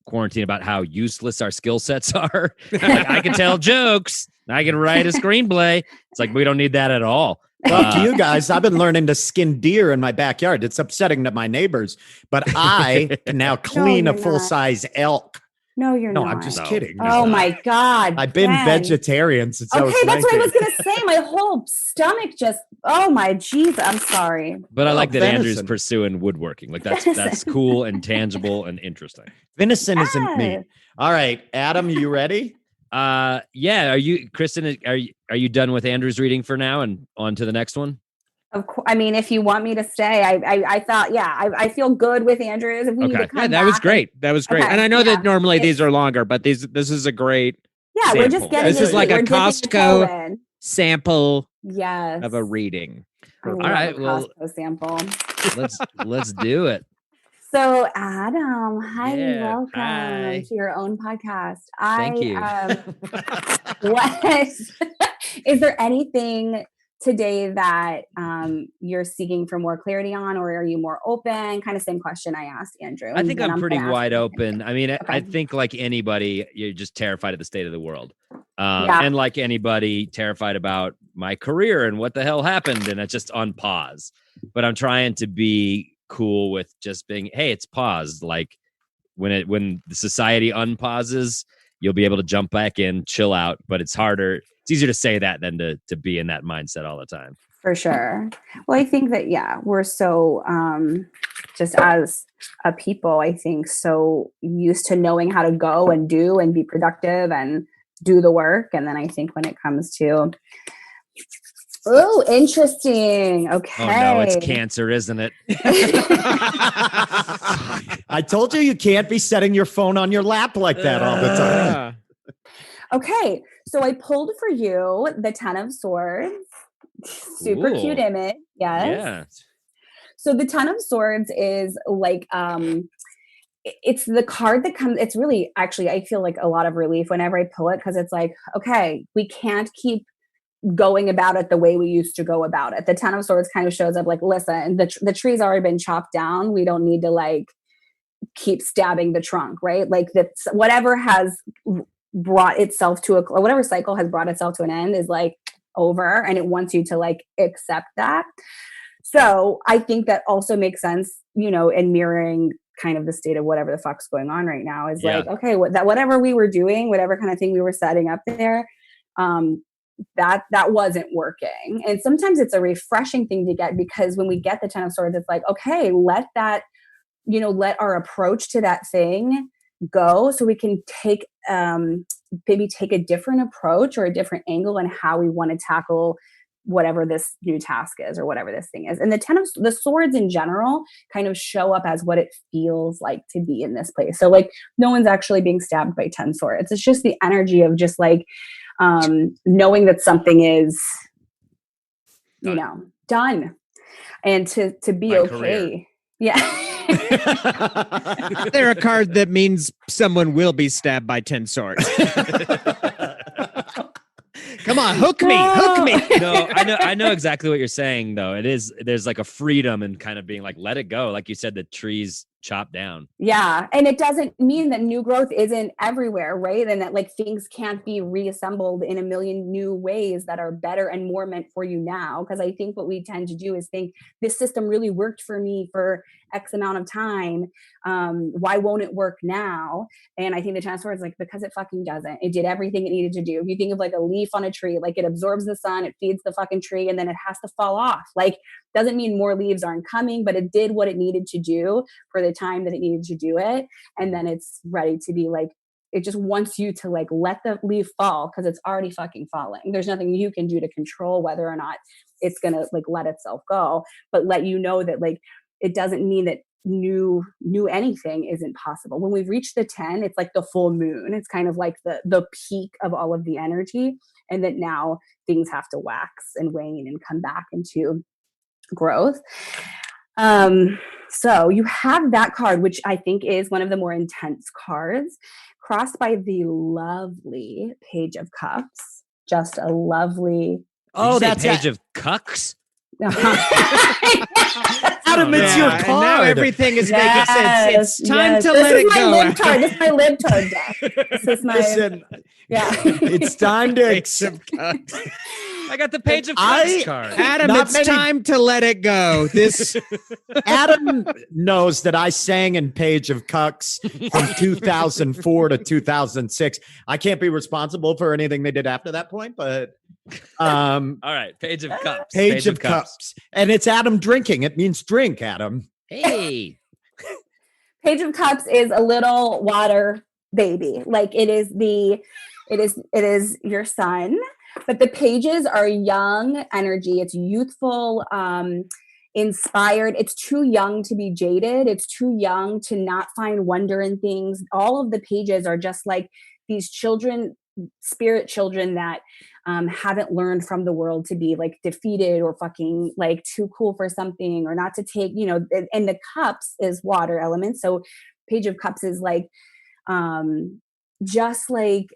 quarantine about how useless our skill sets are. Like I can tell jokes. I can write a screenplay. It's like we don't need that at all. Well, to you guys, I've been learning to skin deer in my backyard. It's upsetting to my neighbors, but I can now clean a full-size elk. No, you're not. No, I'm just kidding. Oh my God. I've been vegetarian since I was 19. That's what I was going to say. My whole stomach oh my Jesus. I'm sorry. But I like that Andrew's pursuing woodworking. Like that's cool and tangible and interesting. Venison isn't me. All right, Adam, you ready? Yeah. Are you, Kristin, are you done with Andrew's reading for now and on to the next one? Of course. I mean, if you want me to stay, I thought, I feel good with Andrew's. If we need to come that was great. That was great. Okay, and I know that normally these are longer, but this is a great sample. We're just getting this is like a Costco sample of a reading. All right. Well, Costco sample. Let's do it. So Adam, hi, welcome to your own podcast. Thank you. What is there anything today that you're seeking for more clarity on, or are you more open? Kind of same question I asked Andrew. I think I'm pretty wide open. I mean, I think like anybody, you're just terrified of the state of the world. And like anybody, terrified about my career and what the hell happened. And it's just on pause. But I'm trying to be cool with just being, hey, it's paused. Like when the society unpauses, you'll be able to jump back in, chill out. But it's harder. It's easier to say that than to be in that mindset all the time. For sure. Well, I think that, we're so, just as a people, I think so used to knowing how to go and do and be productive and do the work. And then I think when it comes to, oh, interesting. Okay. Oh no, it's cancer, isn't it? I told you can't be setting your phone on your lap like that all the time. Okay. So I pulled for you the 10 of Swords. Super cute Ooh. image. Yes. Yeah. So the 10 of Swords is like it's the card that comes, it's really, actually, I feel like a lot of relief whenever I pull it, because it's like, okay, we can't keep going about it the way we used to go about it. The 10 of Swords kind of shows up like, listen, the tree's already been chopped down. We don't need to like keep stabbing the trunk, right? Like that, whatever has brought itself to whatever cycle has brought itself to an end is like over, and it wants you to like accept that. So I think that also makes sense, in mirroring kind of the state of whatever the fuck's going on right now is like, okay, whatever we were doing, whatever kind of thing we were setting up there, that wasn't working. And sometimes it's a refreshing thing to get, because when we get the 10 of Swords, it's like, okay, let that, let our approach to that thing go, so we can take maybe take a different approach or a different angle in how we want to tackle whatever this new task is or whatever this thing is. And the 10 of the Swords in general kind of show up as what it feels like to be in this place. So like no one's actually being stabbed by 10 swords. It's just the energy of just like knowing that something is, done, and to be okay. Career. Yeah. They're a card that means someone will be stabbed by 10 swords. Come on, hook me. No, I know exactly what you're saying though. There's like a freedom in kind of being like, let it go. Like you said, the trees chopped down. Yeah. And it doesn't mean that new growth isn't everywhere, right? And that like things can't be reassembled in a million new ways that are better and more meant for you now. Because I think what we tend to do is think this system really worked for me for X amount of time. Why won't it work now? And I think the 10 of Swords is like, because it fucking doesn't. It did everything it needed to do. If you think of like a leaf on a tree, like it absorbs the sun, it feeds the fucking tree, and then it has to fall off. Like, doesn't mean more leaves aren't coming, but it did what it needed to do for the time that it needed to do it. And then it's ready to be like, it just wants you to like let the leaf fall, because it's already fucking falling. There's nothing you can do to control whether or not it's going to like let itself go, but let you know that like, it doesn't mean that new anything isn't possible. When we've reached the 10, it's like the full moon. It's kind of like the peak of all of the energy. And that now things have to wax and wane and come back into growth. So you have that card, which I think is one of the more intense cards, crossed by the lovely Page of Cups. Just a lovely. That's Page of Cucks. Adam, it's your card. And now everything is making sense. It's time to let it go. This is my lib card deck. This is my. Listen, it's time to accept. I got the Page of Cups card. Adam, time to let it go. This Adam knows that I sang in Page of Cucks from 2004 to 2006. I can't be responsible for anything they did after that point, but all right, Page of Cups. Page of Cups. And it's Adam drinking. It means drink, Adam. Hey. Page of Cups is a little water baby. Like it is your son. But the pages are young energy. It's youthful, inspired. It's too young to be jaded. It's too young to not find wonder in things. All of the pages are just like these children, spirit children that haven't learned from the world to be like defeated or fucking like too cool for something or not to take, and the cups is water element. So Page of Cups is like, just like,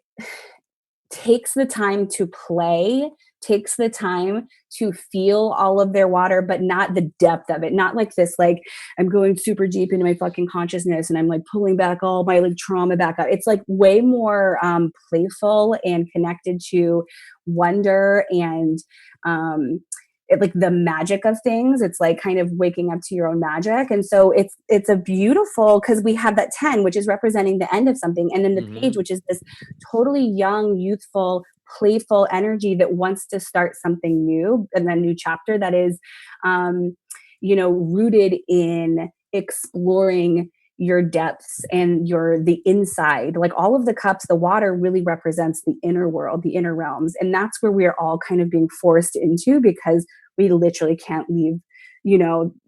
takes the time to play, takes the time to feel all of their water, but not the depth of it. Not like this, like I'm going super deep into my fucking consciousness and I'm like pulling back all my like trauma back up. It's like way more playful and connected to wonder and like the magic of things. It's like kind of waking up to your own magic. And so it's a beautiful, because we have that 10, which is representing the end of something. And then the page, which is this totally young, youthful, playful energy that wants to start something new, and a new chapter that is, rooted in exploring your depths and the inside. Like all of the cups, the water really represents the inner world, the inner realms. And that's where we are all kind of being forced into, because we literally can't leave,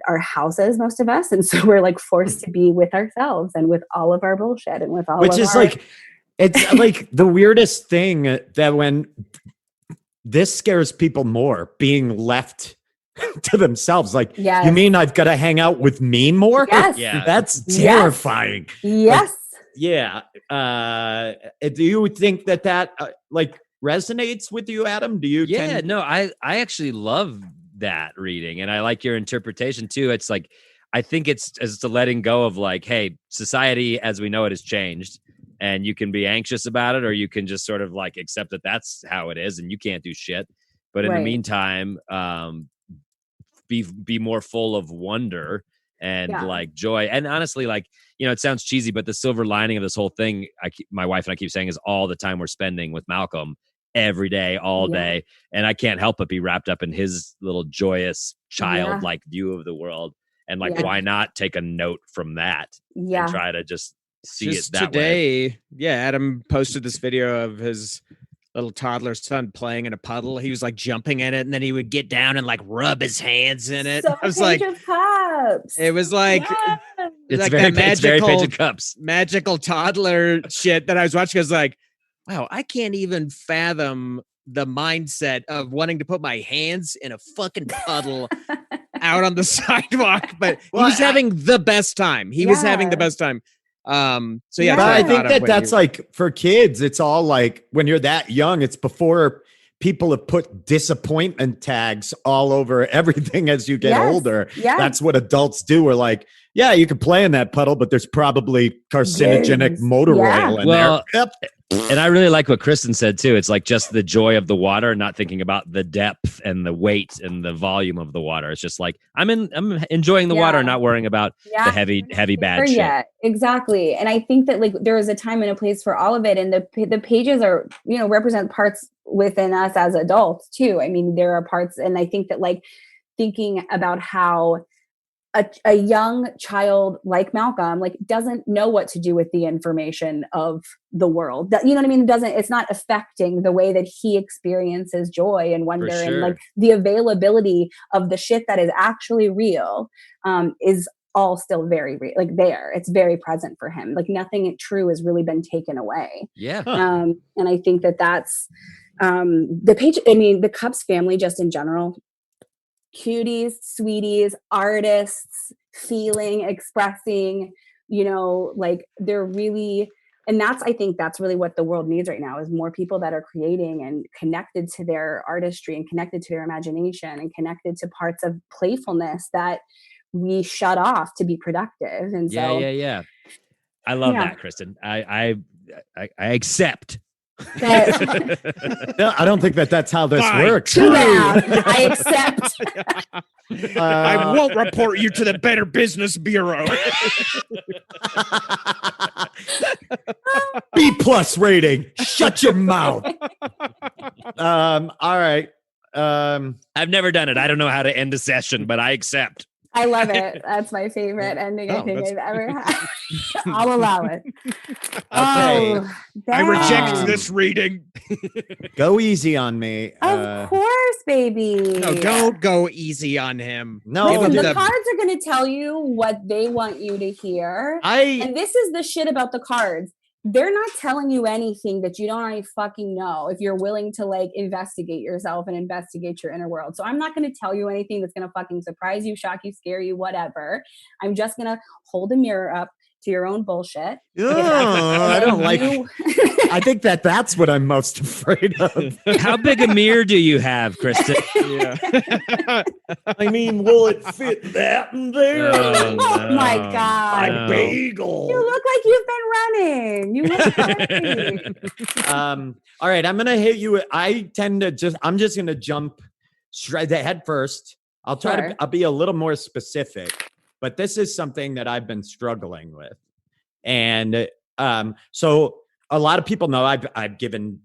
our houses, most of us. And so we're like forced to be with ourselves and with all of our bullshit and with all which of is our... like It's like the weirdest thing that when this scares people more, being left to themselves. Like, Yes. you mean I've got to hang out with me more? Yes. Yeah. That's Yes. terrifying. Yes. Yeah. Do you think that like resonates with you, Adam? Do you? Yeah, no, I actually love that reading, and I like your interpretation too. It's like, I think it's a letting go of like, hey, society as we know it has changed, and you can be anxious about it, or you can just sort of like accept that that's how it is, and you can't do shit. But in the Right. meantime, be more full of wonder and Yeah. like joy. And honestly, like, it sounds cheesy, but the silver lining of this whole thing, my wife and I keep saying, is all the time we're spending with Malcolm every day, all Yeah. day. And I can't help but be wrapped up in his little joyous childlike view of the world. And like, Yeah. why not take a note from that Yeah. and try to just see Just it that way? today, Adam posted this video of his little toddler son playing in a puddle. He was like jumping in it, and then he would get down and like rub his hands in it. So I was like, Page of Cups. it was like, Yes. It's like very, that it's very Page of Cups. magical toddler shit that I was watching. I was like, wow, I can't even fathom the mindset of wanting to put my hands in a fucking puddle out on the sidewalk. But he was having the best time. He was having the Yeah. best time. So yeah, But that's what I thought think of that when that's like for kids, it's all like when you're that young, it's before people have put disappointment tags all over everything as you get Yes. older. Yes. That's what adults do. We're like, yeah, you can play in that puddle, but there's probably carcinogenic Yes. motor Yeah. oil in Well, there. Yep. And I really like what Kristin said too. It's like just the joy of the water, not thinking about the depth and the weight and the volume of the water. It's just like I'm enjoying the water, and not worrying about the heavy bad There shit. yet. Exactly. And I think that like there is a time and a place for all of it. And the pages are, represent parts within us as adults too. I mean, there are parts, and I think that like thinking about how a young child like Malcolm like doesn't know what to do with the information of the world. You know what I mean? It's not affecting the way that he experiences joy and wonder, For and sure. like the availability of the shit that is actually real is all still very real. Like it's very present for him. Like nothing true has really been taken away. Yeah. And I think that's the Cups family just in general. Cuties, sweeties, artists, feeling, expressing, like they're really, and I think that's really what the world needs right now, is more people that are creating and connected to their artistry and connected to their imagination and connected to parts of playfulness that we shut off to be productive. And so, Yeah. I love that, Kristin. I accept. No, I don't think that's how this Fine. works. Too bad. I accept. I won't report you to the Better Business Bureau. B+ rating. Shut your mouth. All right. I've never done it. I don't know how to end a session, but I accept. I love it. That's my favorite ending I think that's- I've ever had. I'll allow it. Okay. Oh, I reject damn. this reading. Go easy on me. Of course, baby. No, don't go easy on him. No, Listen, Give him the the- cards are going to tell you what they want you to hear. I And this is the shit about the cards. They're not telling you anything that you don't already fucking know if you're willing to like investigate yourself and investigate your inner world. So I'm not going to tell you anything that's going to fucking surprise you, shock you, scare you, whatever. I'm just going to hold a mirror up to your own bullshit. I don't like. I think that's what I'm most afraid of. How big a mirror do you have, Kristin? Yeah. I mean, will it fit that in there? Oh, Oh my no. God. No. Bagel. You look like you've been running. You look great. All right, I'm gonna hit you. I'm just gonna jump straight head first. I'll try Sure. to. I'll be a little more specific, but this is something that I've been struggling with, and so a lot of people know I've given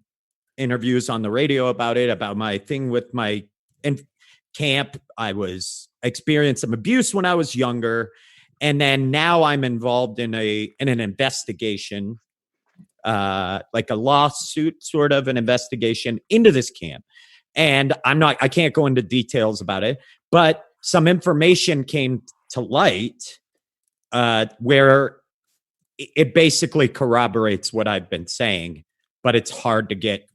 interviews on the radio about it, about my thing with my in camp. I experienced some abuse when I was younger, and then now I'm involved in an investigation, like a lawsuit, sort of an investigation into this camp. And I can't go into details about it, but some information came to light where it basically corroborates what I've been saying, but it's hard to get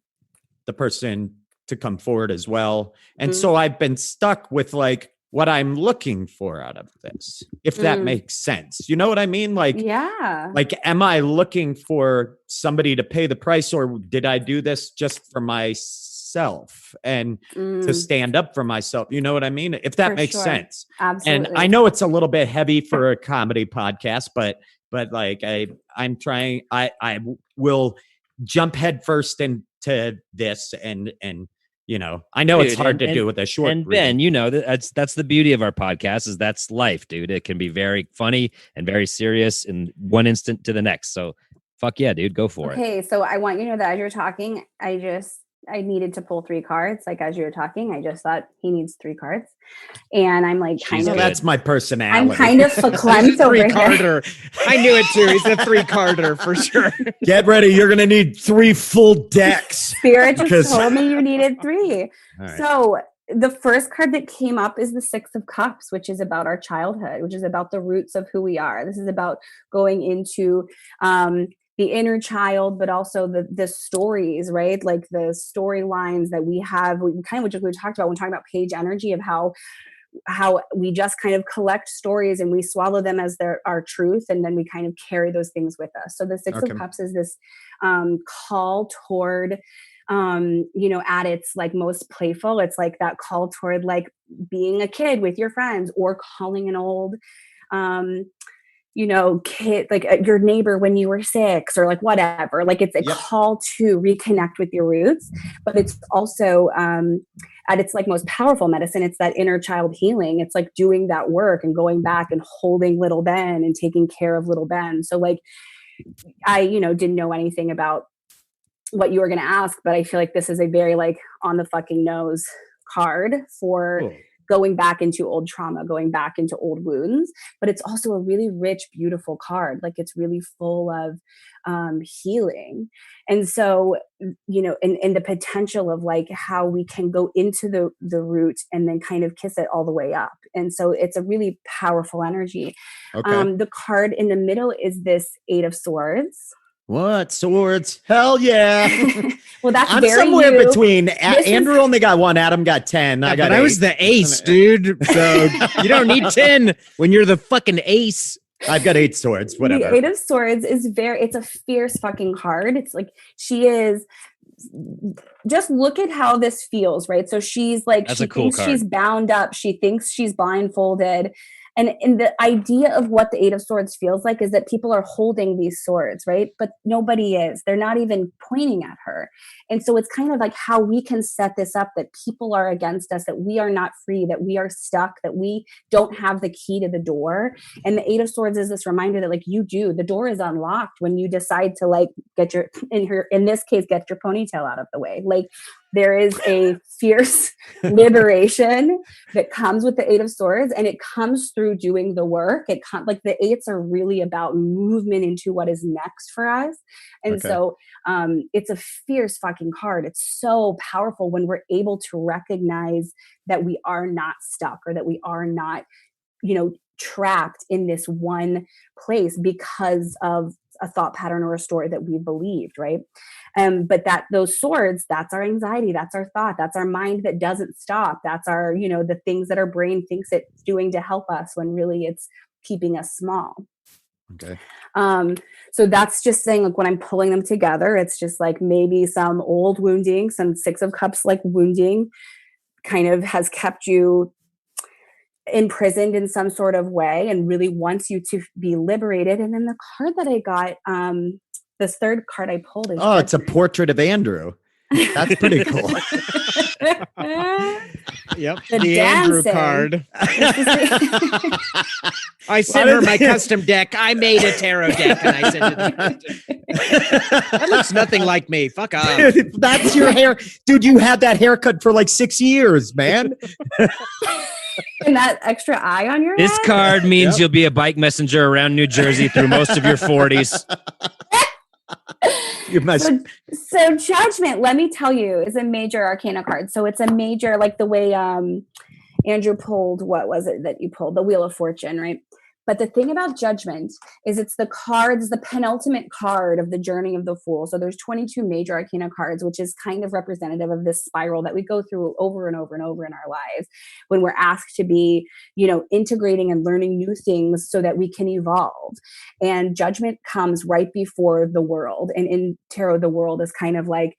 the person to come forward as well. And so I've been stuck with like what I'm looking for out of this, if that makes sense. You know what I mean? Like, Yeah. like, am I looking for somebody to pay the price, or did I do this just for myself and to stand up for myself? You know what I mean? If that For makes sure. sense. Absolutely. And I know it's a little bit heavy for a comedy podcast, but like I'm trying, I will jump headfirst into this and you know, I know it's Dude, hard to do with a short. And Ben, you know, that's the beauty of our podcast is that's life, dude. It can be very funny and very serious in one instant to the next. So fuck yeah, dude, go for it. Okay, so I want you to know that as you're talking, I needed to pull 3 cards. Like as you were talking, I just thought he needs 3 cards. And I'm like kind She's of good. That's my personality. I'm kind of verklempt over here. 3-carder. I knew it too. He's a 3-carder for sure. Get ready. You're going to need 3 full decks. Spirit just Because- told me you needed 3. All right. So the first card that came up is the 6 of Cups, which is about our childhood, which is about the roots of who we are. This is about going into the inner child, but also the stories, right? Like the storylines that we have, kind of which we talked about when talking about page energy, of how we just kind of collect stories and we swallow them as our truth, and then we kind of carry those things with us. So the 6 of Cups is this call toward you know, at its like most playful, it's like that call toward like being a kid with your friends, or calling an old you know, kid, like your neighbor when you were 6, or like whatever. Like it's a call to reconnect with your roots, but it's also at its like most powerful medicine, it's that inner child healing. It's like doing that work and going back and holding little Ben and taking care of little Ben. So like I, you know, didn't know anything about what you were going to ask, but I feel like this is a very like on the fucking nose card for going back into old trauma, going back into old wounds. But it's also a really rich, beautiful card. Like it's really full of healing. And so, you know, and the potential of like how we can go into the root and then kind of kiss it all the way up. And so it's a really powerful energy. The card in the middle is this 8 of Swords. What? Swords? Hell yeah. Well, that's I'm very somewhere you. between. Andrew only got 1. Adam got 10. I got but 8. I was the ace, dude. So you don't need 10 when you're the fucking ace. I've got 8 swords. Whatever. The 8 of Swords is it's a fierce fucking card. It's like she is. Just look at how this feels, right? So she's like, That's she a cool thinks card. she's bound up. She thinks she's blindfolded. And the idea of what the 8 of Swords feels like is that people are holding these swords, right? But nobody is. They're not even pointing at her. And so it's kind of like how we can set this up, that people are against us, that we are not free, that we are stuck, that we don't have the key to the door. And the 8 of Swords is this reminder that like you do. The door is unlocked when you decide to like get your, in this case, get your ponytail out of the way. Like there is a fierce liberation that comes with the 8 of Swords, and it comes through doing the work. It like the 8s are really about movement into what is next for us. And so it's a fierce fucking card. It's so powerful when we're able to recognize that we are not stuck, or that we are not, you know, trapped in this one place because of a thought pattern or a story that we believed, right? But those swords, that's our anxiety, that's our thought, that's our mind that doesn't stop, that's our, you know, the things that our brain thinks it's doing to help us when really it's keeping us small. Okay. So that's just saying, like, when I'm pulling them together, it's just like maybe some old wounding, some 6 of Cups like wounding kind of has kept you imprisoned in some sort of way and really wants you to be liberated. And then the card that I got, this third card I pulled is it's a portrait of Andrew. That's pretty cool. Yep. The The Andrew dancing. card. I sent her my custom deck. I made a tarot deck and I sent it to Kristin. That looks nothing like me. Fuck off. That's your hair. Dude, you had that haircut for like 6 years, man. And that extra eye on your This head? card means you'll be a bike messenger around New Jersey through most of your 40s. You must. So Judgment, let me tell you, is a major arcana card. So it's a major, like the way Andrew pulled, what was it that you pulled? The Wheel of Fortune, right? But the thing about judgment is it's the penultimate card of the journey of the Fool. So there's 22 major arcana cards, which is kind of representative of this spiral that we go through over and over and over in our lives when we're asked to be, integrating and learning new things so that we can evolve. And judgment comes right before the world. And in tarot, the world is kind of like,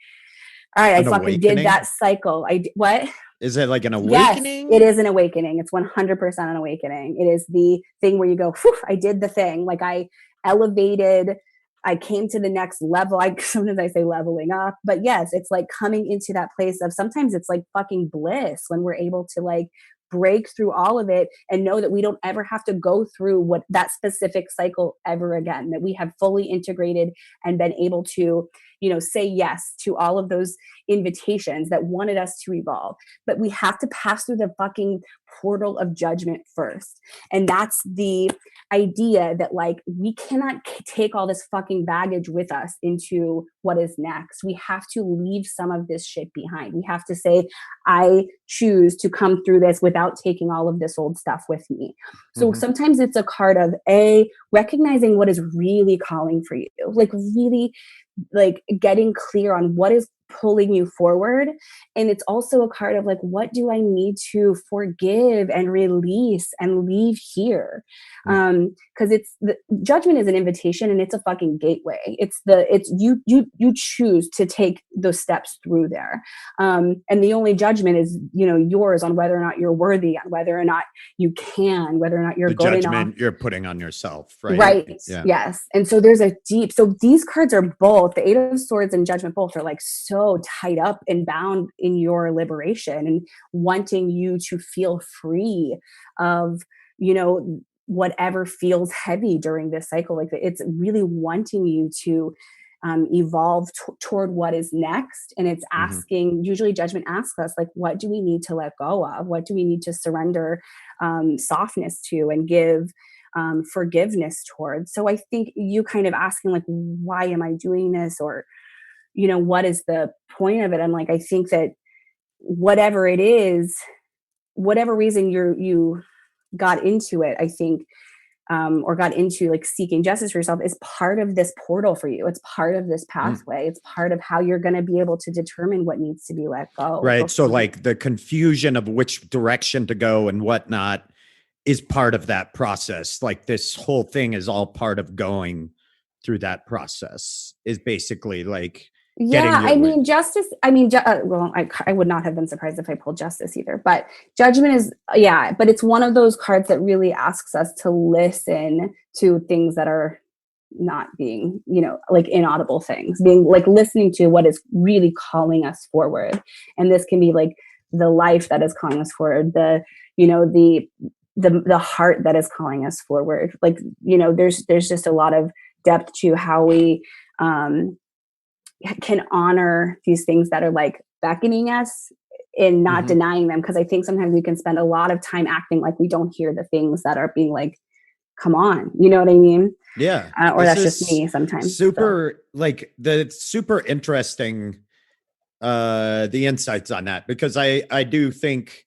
all right, I fucking did that cycle. What? Is it like an awakening? Yes, it is an awakening. It's 100% an awakening. It is the thing where you go, whew, I did the thing. Like I elevated, I came to the next level. Sometimes I say leveling up, but yes, it's like coming into that place of sometimes it's like fucking bliss when we're able to like break through all of it and know that we don't ever have to go through what that specific cycle ever again, that we have fully integrated and been able to, say yes to all of those invitations that wanted us to evolve. But we have to pass through the fucking portal of judgment first. And that's the idea that like, we cannot take all this fucking baggage with us into what is next. We have to leave some of this shit behind. We have to say, I choose to come through this without taking all of this old stuff with me. So sometimes it's a card of recognizing what is really calling for you, like really like getting clear on what is pulling you forward. And it's also a card of like, what do I need to forgive and release and leave here? Because judgment is an invitation and it's a fucking gateway. It's you choose to take those steps through there. And the only judgment is, yours on whether or not you're worthy, on whether or not you can, whether or not you're good enough. The judgment you're putting on yourself, right? Right. Yeah. Yes. And so there's so these cards are both, the Eight of Swords and Judgment both are like so tied up and bound in your liberation and wanting you to feel free of, whatever feels heavy during this cycle. Like it's really wanting you to evolve toward what is next. And it's asking, usually judgment asks us, like, what do we need to let go of? What do we need to surrender softness to and give forgiveness towards? So I think you kind of asking like, why am I doing this? Or, what is the point of it? I'm like, I think that whatever it is, whatever reason you got into it, I think, or got into like seeking justice for yourself is part of this portal for you. It's part of this pathway. It's part of how you're going to be able to determine what needs to be let go. Right. So like the confusion of which direction to go and whatnot is part of that process. Like this whole thing is all part of going through that process is basically like, justice. I would not have been surprised if I pulled justice either, but judgment is, but it's one of those cards that really asks us to listen to things that are not being, like inaudible things, being like listening to what is really calling us forward. And this can be like the life that is calling us forward, the heart that is calling us forward. Like, there's just a lot of depth to how we, can honor these things that are like beckoning us and not denying them. Cause I think sometimes we can spend a lot of time acting like we don't hear the things that are being like, come on, you know what I mean? Yeah. Or that's just me sometimes. Super interesting, the insights on that, because I do think,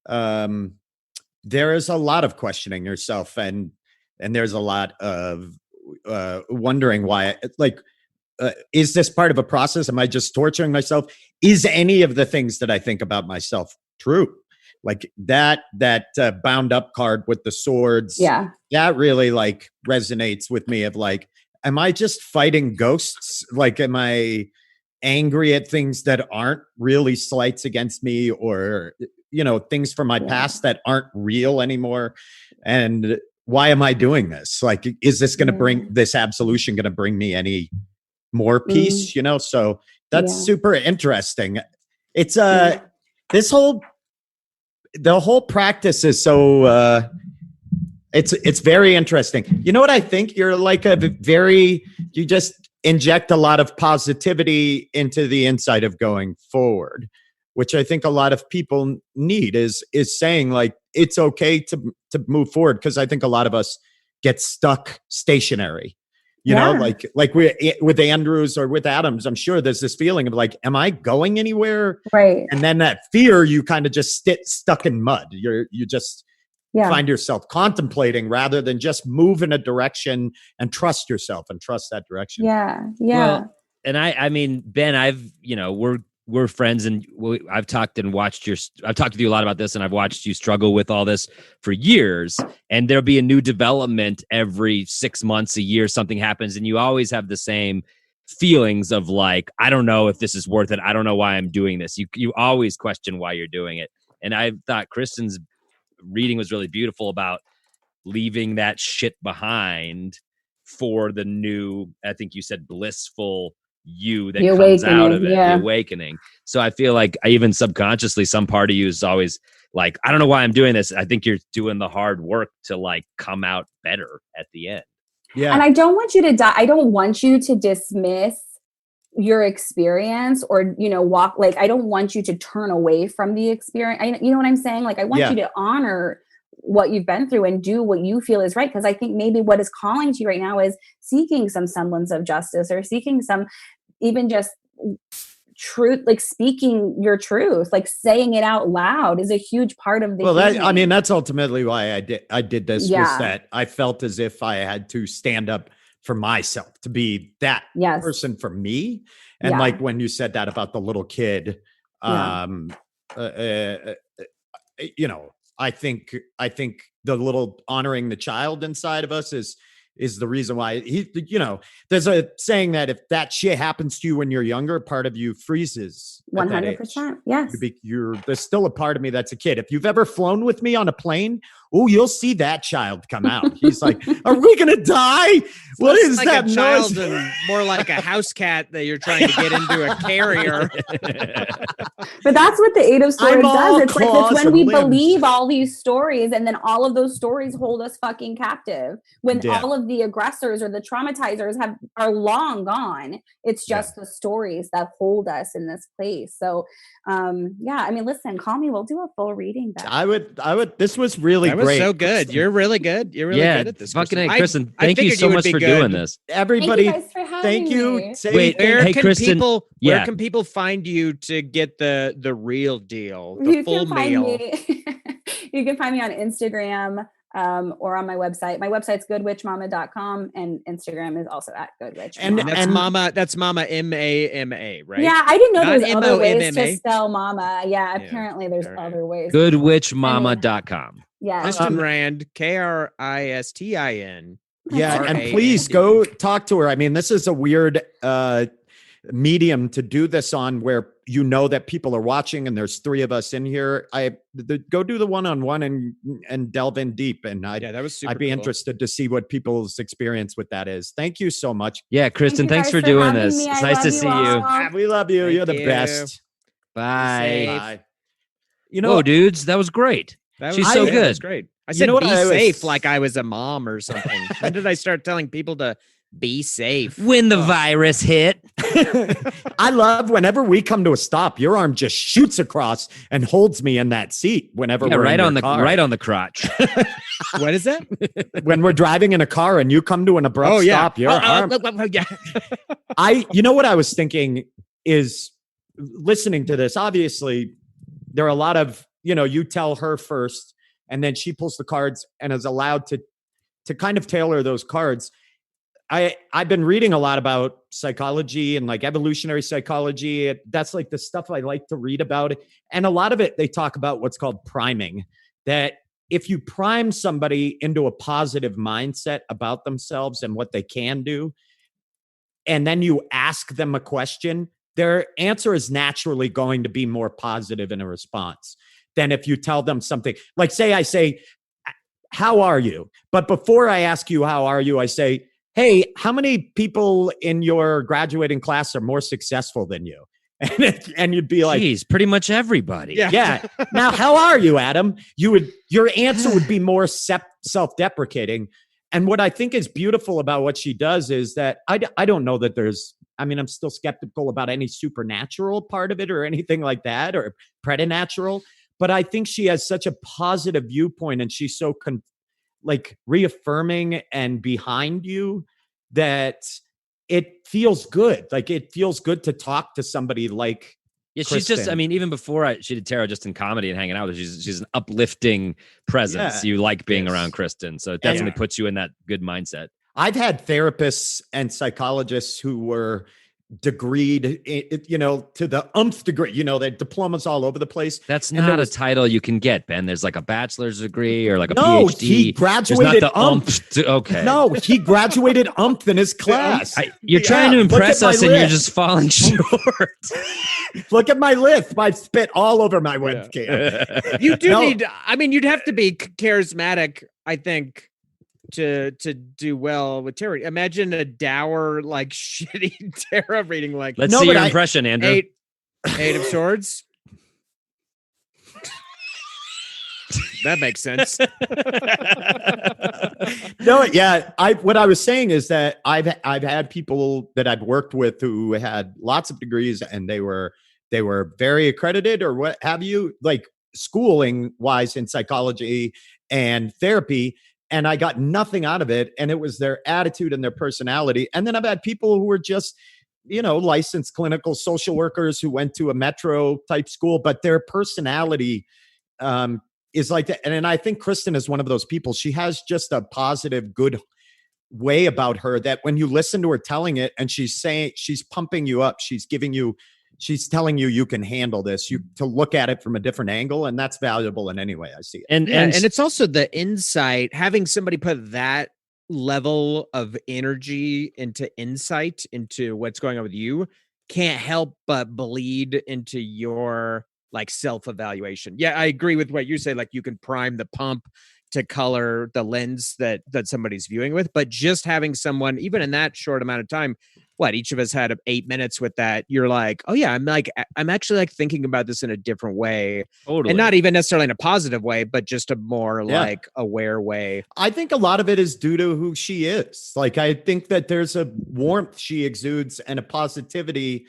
there is a lot of questioning yourself and there's a lot of, wondering why is this part of a process? Am I just torturing myself? Is any of the things that I think about myself true? Like that bound up card with the swords. Yeah. That really like resonates with me of like, am I just fighting ghosts? Like, am I angry at things that aren't really slights against me or, things from my past that aren't real anymore? And why am I doing this? Like, is this going to bring this absolution going to bring me any more peace, so that's super interesting. It's the whole practice is so it's very interesting. You know what I think? You're like you just inject a lot of positivity into the inside of going forward, which I think a lot of people need is saying like it's okay to move forward, because I think a lot of us get stuck stationary. Like we with Andrews or with Adams, I'm sure there's this feeling of like, am I going anywhere? Right. And then that fear, you kind of just stuck in mud. You just find yourself contemplating rather than just move in a direction and trust yourself and trust that direction. Yeah. Well, and I mean, Ben, we're friends, and I've talked with you a lot about this, and I've watched you struggle with all this for years. And there'll be a new development every 6 months, a year, something happens, and you always have the same feelings of like, I don't know if this is worth it. I don't know why I'm doing this. You always question why you're doing it. And I thought Kristin's reading was really beautiful about leaving that shit behind for the new, I think you said, blissful you that comes out of it, the awakening. So I feel like even subconsciously, some part of you is always like, I don't know why I'm doing this. I think you're doing the hard work to like come out better at the end. Yeah. And I don't want you to die. I don't want you to dismiss your experience or, walk. Like, I don't want you to turn away from the experience. You know what I'm saying? Like, I want you to honor what you've been through and do what you feel is right. Because I think maybe what is calling to you right now is seeking some semblance of justice or seeking some, even just truth, like speaking your truth, like saying it out loud is a huge part of the healing. That's ultimately why I did this, was that I felt as if I had to stand up for myself, to be that person for me. And like when you said that about the little kid, I think the little honoring the child inside of us is the reason why there's a saying that if that shit happens to you when you're younger, part of you freezes. 100%. Yes. There's still a part of me that's a kid. If you've ever flown with me on a plane, you'll see that child come out. He's like, are we going to die? What is like that a child noise? And more like a house cat that you're trying to get into a carrier. But that's what the Eight of Swords does. It's when we limbs. believe all these stories, and then all of those stories hold us fucking captive. When all of the aggressors or the traumatizers are long gone, it's just the stories that hold us in this place. So, listen, call me. We'll do a full reading. Back. I would. This was really great. Was so good. You're really good. You're really good at this. Fucking Kristin, thank you so much for doing this. Everybody, thank you guys for having me. Wait, where can Kristin, where can people find you to get the real deal, the full meal? You can find me on Instagram or on my website. My website's goodwitchmama.com, and Instagram is also at goodwitchmama. And that's Mama MAMA, right? Yeah, I didn't know Not there was other ways to M-O-M-M-A. spell mama. Yeah, apparently there's other ways. Goodwitchmama.com. Yeah. Kristin Rand, Kristin. Yeah, and please go talk to her. I mean, this is a weird medium to do this on, where that people are watching, and there's 3 of us in here. Go do the one-on-one and delve in deep. And that was super I'd be cool. interested to see what people's experience with that is. Thank you so much. Yeah, Kristin, thanks for doing this. It's nice to see you. We love you. You're the best. Bye. Whoa, dudes, that was great. She's so good. That was great. I said be safe like I was a mom or something. When did I start telling people to be safe? When the virus hit. I love whenever we come to a stop, your arm just shoots across and holds me in that seat whenever we're right in on the car. right on the crotch. What is that? When we're driving in a car and you come to an abrupt stop, your arm. What I was thinking is, listening to this, obviously there are a lot of, you tell her first, and then she pulls the cards and is allowed to kind of tailor those cards. I've been reading a lot about psychology and like evolutionary psychology. That's like the stuff I like to read about. And a lot of it, they talk about what's called priming, that if you prime somebody into a positive mindset about themselves and what they can do, and then you ask them a question, their answer is naturally going to be more positive in a response than if you tell them something. Like, I say, how are you? But before I ask you, how are you, I say, hey, how many people in your graduating class are more successful than you? And you'd be like, geez, pretty much everybody. Yeah. Now, how are you, Adam? Your answer would be more self-deprecating. And what I think is beautiful about what she does is that I don't know that I'm still skeptical about any supernatural part of it or anything like that, or preternatural. But I think she has such a positive viewpoint, and she's so reaffirming and behind you that it feels good. Like, it feels good to talk to somebody like Yeah, she's just, I Kristin. mean, even before she did tarot just in comedy and hanging out with her, she's an uplifting presence. Yeah. You like being Yes. around Kristin. So it definitely puts you in that good mindset. I've had therapists and psychologists who were degreed, to the umph degree, their diplomas all over the place. That's And there not was- a title you can get, Ben. There's like a bachelor's degree or like a No, PhD. he There's not graduated the umph. Okay. No, he graduated umph in his class. You're trying to look impress at my us and you're list. just falling short. Look at my list. I spit all over my webcam. You do No. need. I mean, you'd have to be charismatic, I think, to do well with tarot. Imagine a dour, like shitty tarot reading, like Let's No, see but your I- impression, Andrew. eight of swords. That makes sense. No, yeah. What I was saying is that I've had people that I've worked with who had lots of degrees and they were very accredited or what have you, like schooling wise in psychology and therapy. And I got nothing out of it. And it was their attitude and their personality. And then I've had people who were just, licensed clinical social workers who went to a metro type school, but their personality is like that. And I think Kristin is one of those people. She has just a positive, good way about her that when you listen to her telling it and she's pumping you up, she's telling you can handle this, to look at it from a different angle. And that's valuable in any way I see it. And it's also the insight, having somebody put that level of energy into insight into what's going on with you can't help but bleed into your like self-evaluation. Yeah, I agree with what you say. Like you can prime the pump to color the lens that somebody's viewing with, but just having someone, even in that short amount of time, each of us had 8 minutes with that. You're like, oh yeah, I'm actually like thinking about this in a different way. totally. And not even necessarily in a positive way, but just a more Yeah. like aware way. I think a lot of it is due to who she is. Like, I think that there's a warmth she exudes and a positivity.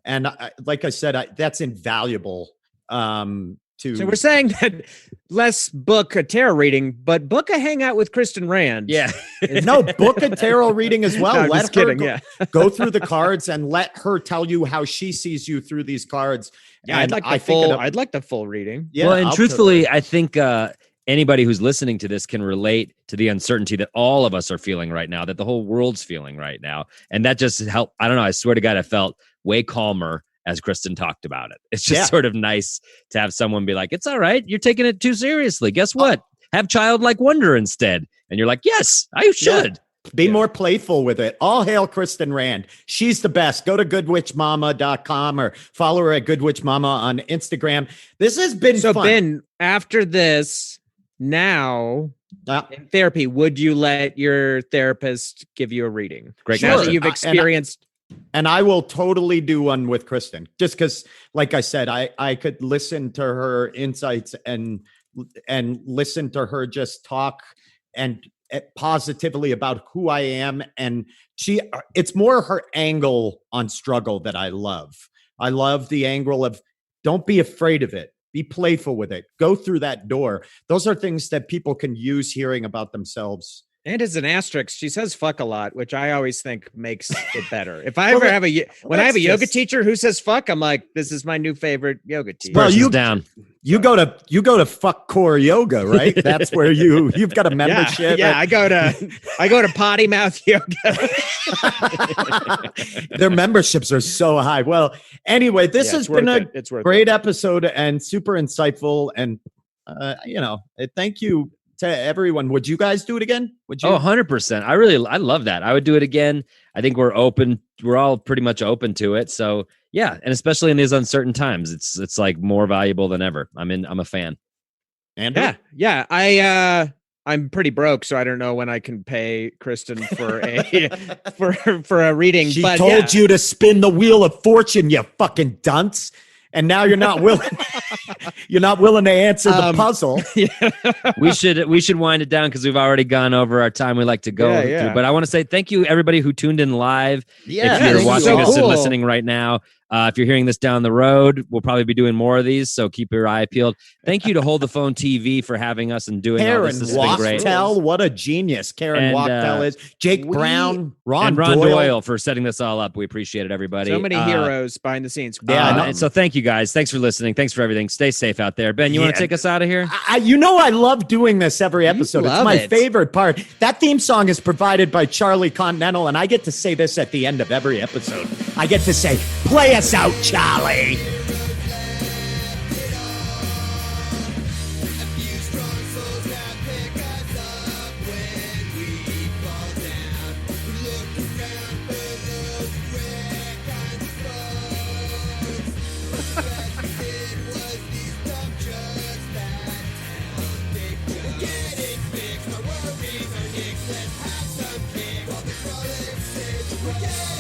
And like I said, that's invaluable. So we're saying that less book a tarot reading, but book a hangout with Kristin Rand. yeah. No, book a tarot reading as well. No, I'm Let just her kidding. go, Yeah. go through the cards and let her tell you how she sees you through these cards. Yeah, I'd And like the I think full. it- I'd like the full reading. Yeah, Well, and I'll truthfully, I think anybody who's listening to this can relate to the uncertainty that all of us are feeling right now, that the whole world's feeling right now. And that just helped. I don't know. I swear to God, I felt way calmer as Kristin talked about it. It's just sort of nice to have someone be like, it's all right. You're taking it too seriously. Guess what? Have childlike wonder instead. And you're like, yes, I should. Be more playful with it. All hail Kristin Rand. She's the best. Go to goodwitchmama.com or follow her at goodwitchmama on Instagram. This has been So fun. Ben, after this, now in therapy, would you let your therapist give you a reading? Great Now that question. you've experienced. And I will totally do one with Kristin, just because, like I said, I could listen to her insights and listen to her just talk and positively about who I am. And it's more her angle on struggle that I love. I love the angle of don't be afraid of it. Be playful with it. Go through that door. Those are things that people can use hearing about themselves. And as an asterisk, she says fuck a lot, which I always think makes it better. If I ever have when I have a yoga teacher who says fuck, I'm like, this is my new favorite yoga teacher. Well, Person's down. You go to Fuck Core Yoga, right? That's where you've got a membership. Yeah, I go to Potty Mouth Yoga. Their memberships are so high. Well, anyway, this has been a great episode and super insightful. And thank you to everyone. Would you guys do it again? Would you? Oh, 100%. I love that. I would do it again. I think we're open. We're all pretty much open to it. So yeah. And especially in these uncertain times, it's like more valuable than ever. I'm a fan. Andrew? Yeah. I'm pretty broke, so I don't know when I can pay Kristin for a reading. She but told you to spin the wheel of fortune, you fucking dunce. And now you're not willing. You're not willing to answer the puzzle. We should wind it down because we've already gone over our time. We like to go through. But I want to say thank you everybody who tuned in live. Yeah, if you're this is watching so us and cool. listening right now, If you're hearing this down the road, we'll probably be doing more of these, so keep your eye peeled. Thank you to Hold the Phone TV for having us and doing all this. This has been great. Wachtel, what a genius Karen And, Wachtel is. Jake Brown, and Ron Doyle for setting this all up. We appreciate it, everybody. So many heroes behind the scenes. And so thank you guys. Thanks for listening. Thanks for everything. Stay safe out there. Ben, you want to take us out of here? I love doing this every episode. It's my favorite part. That theme song is provided by Charlie Continental, and I get to say this at the end of every episode. I get to say, play us out, Charlie. Yeah.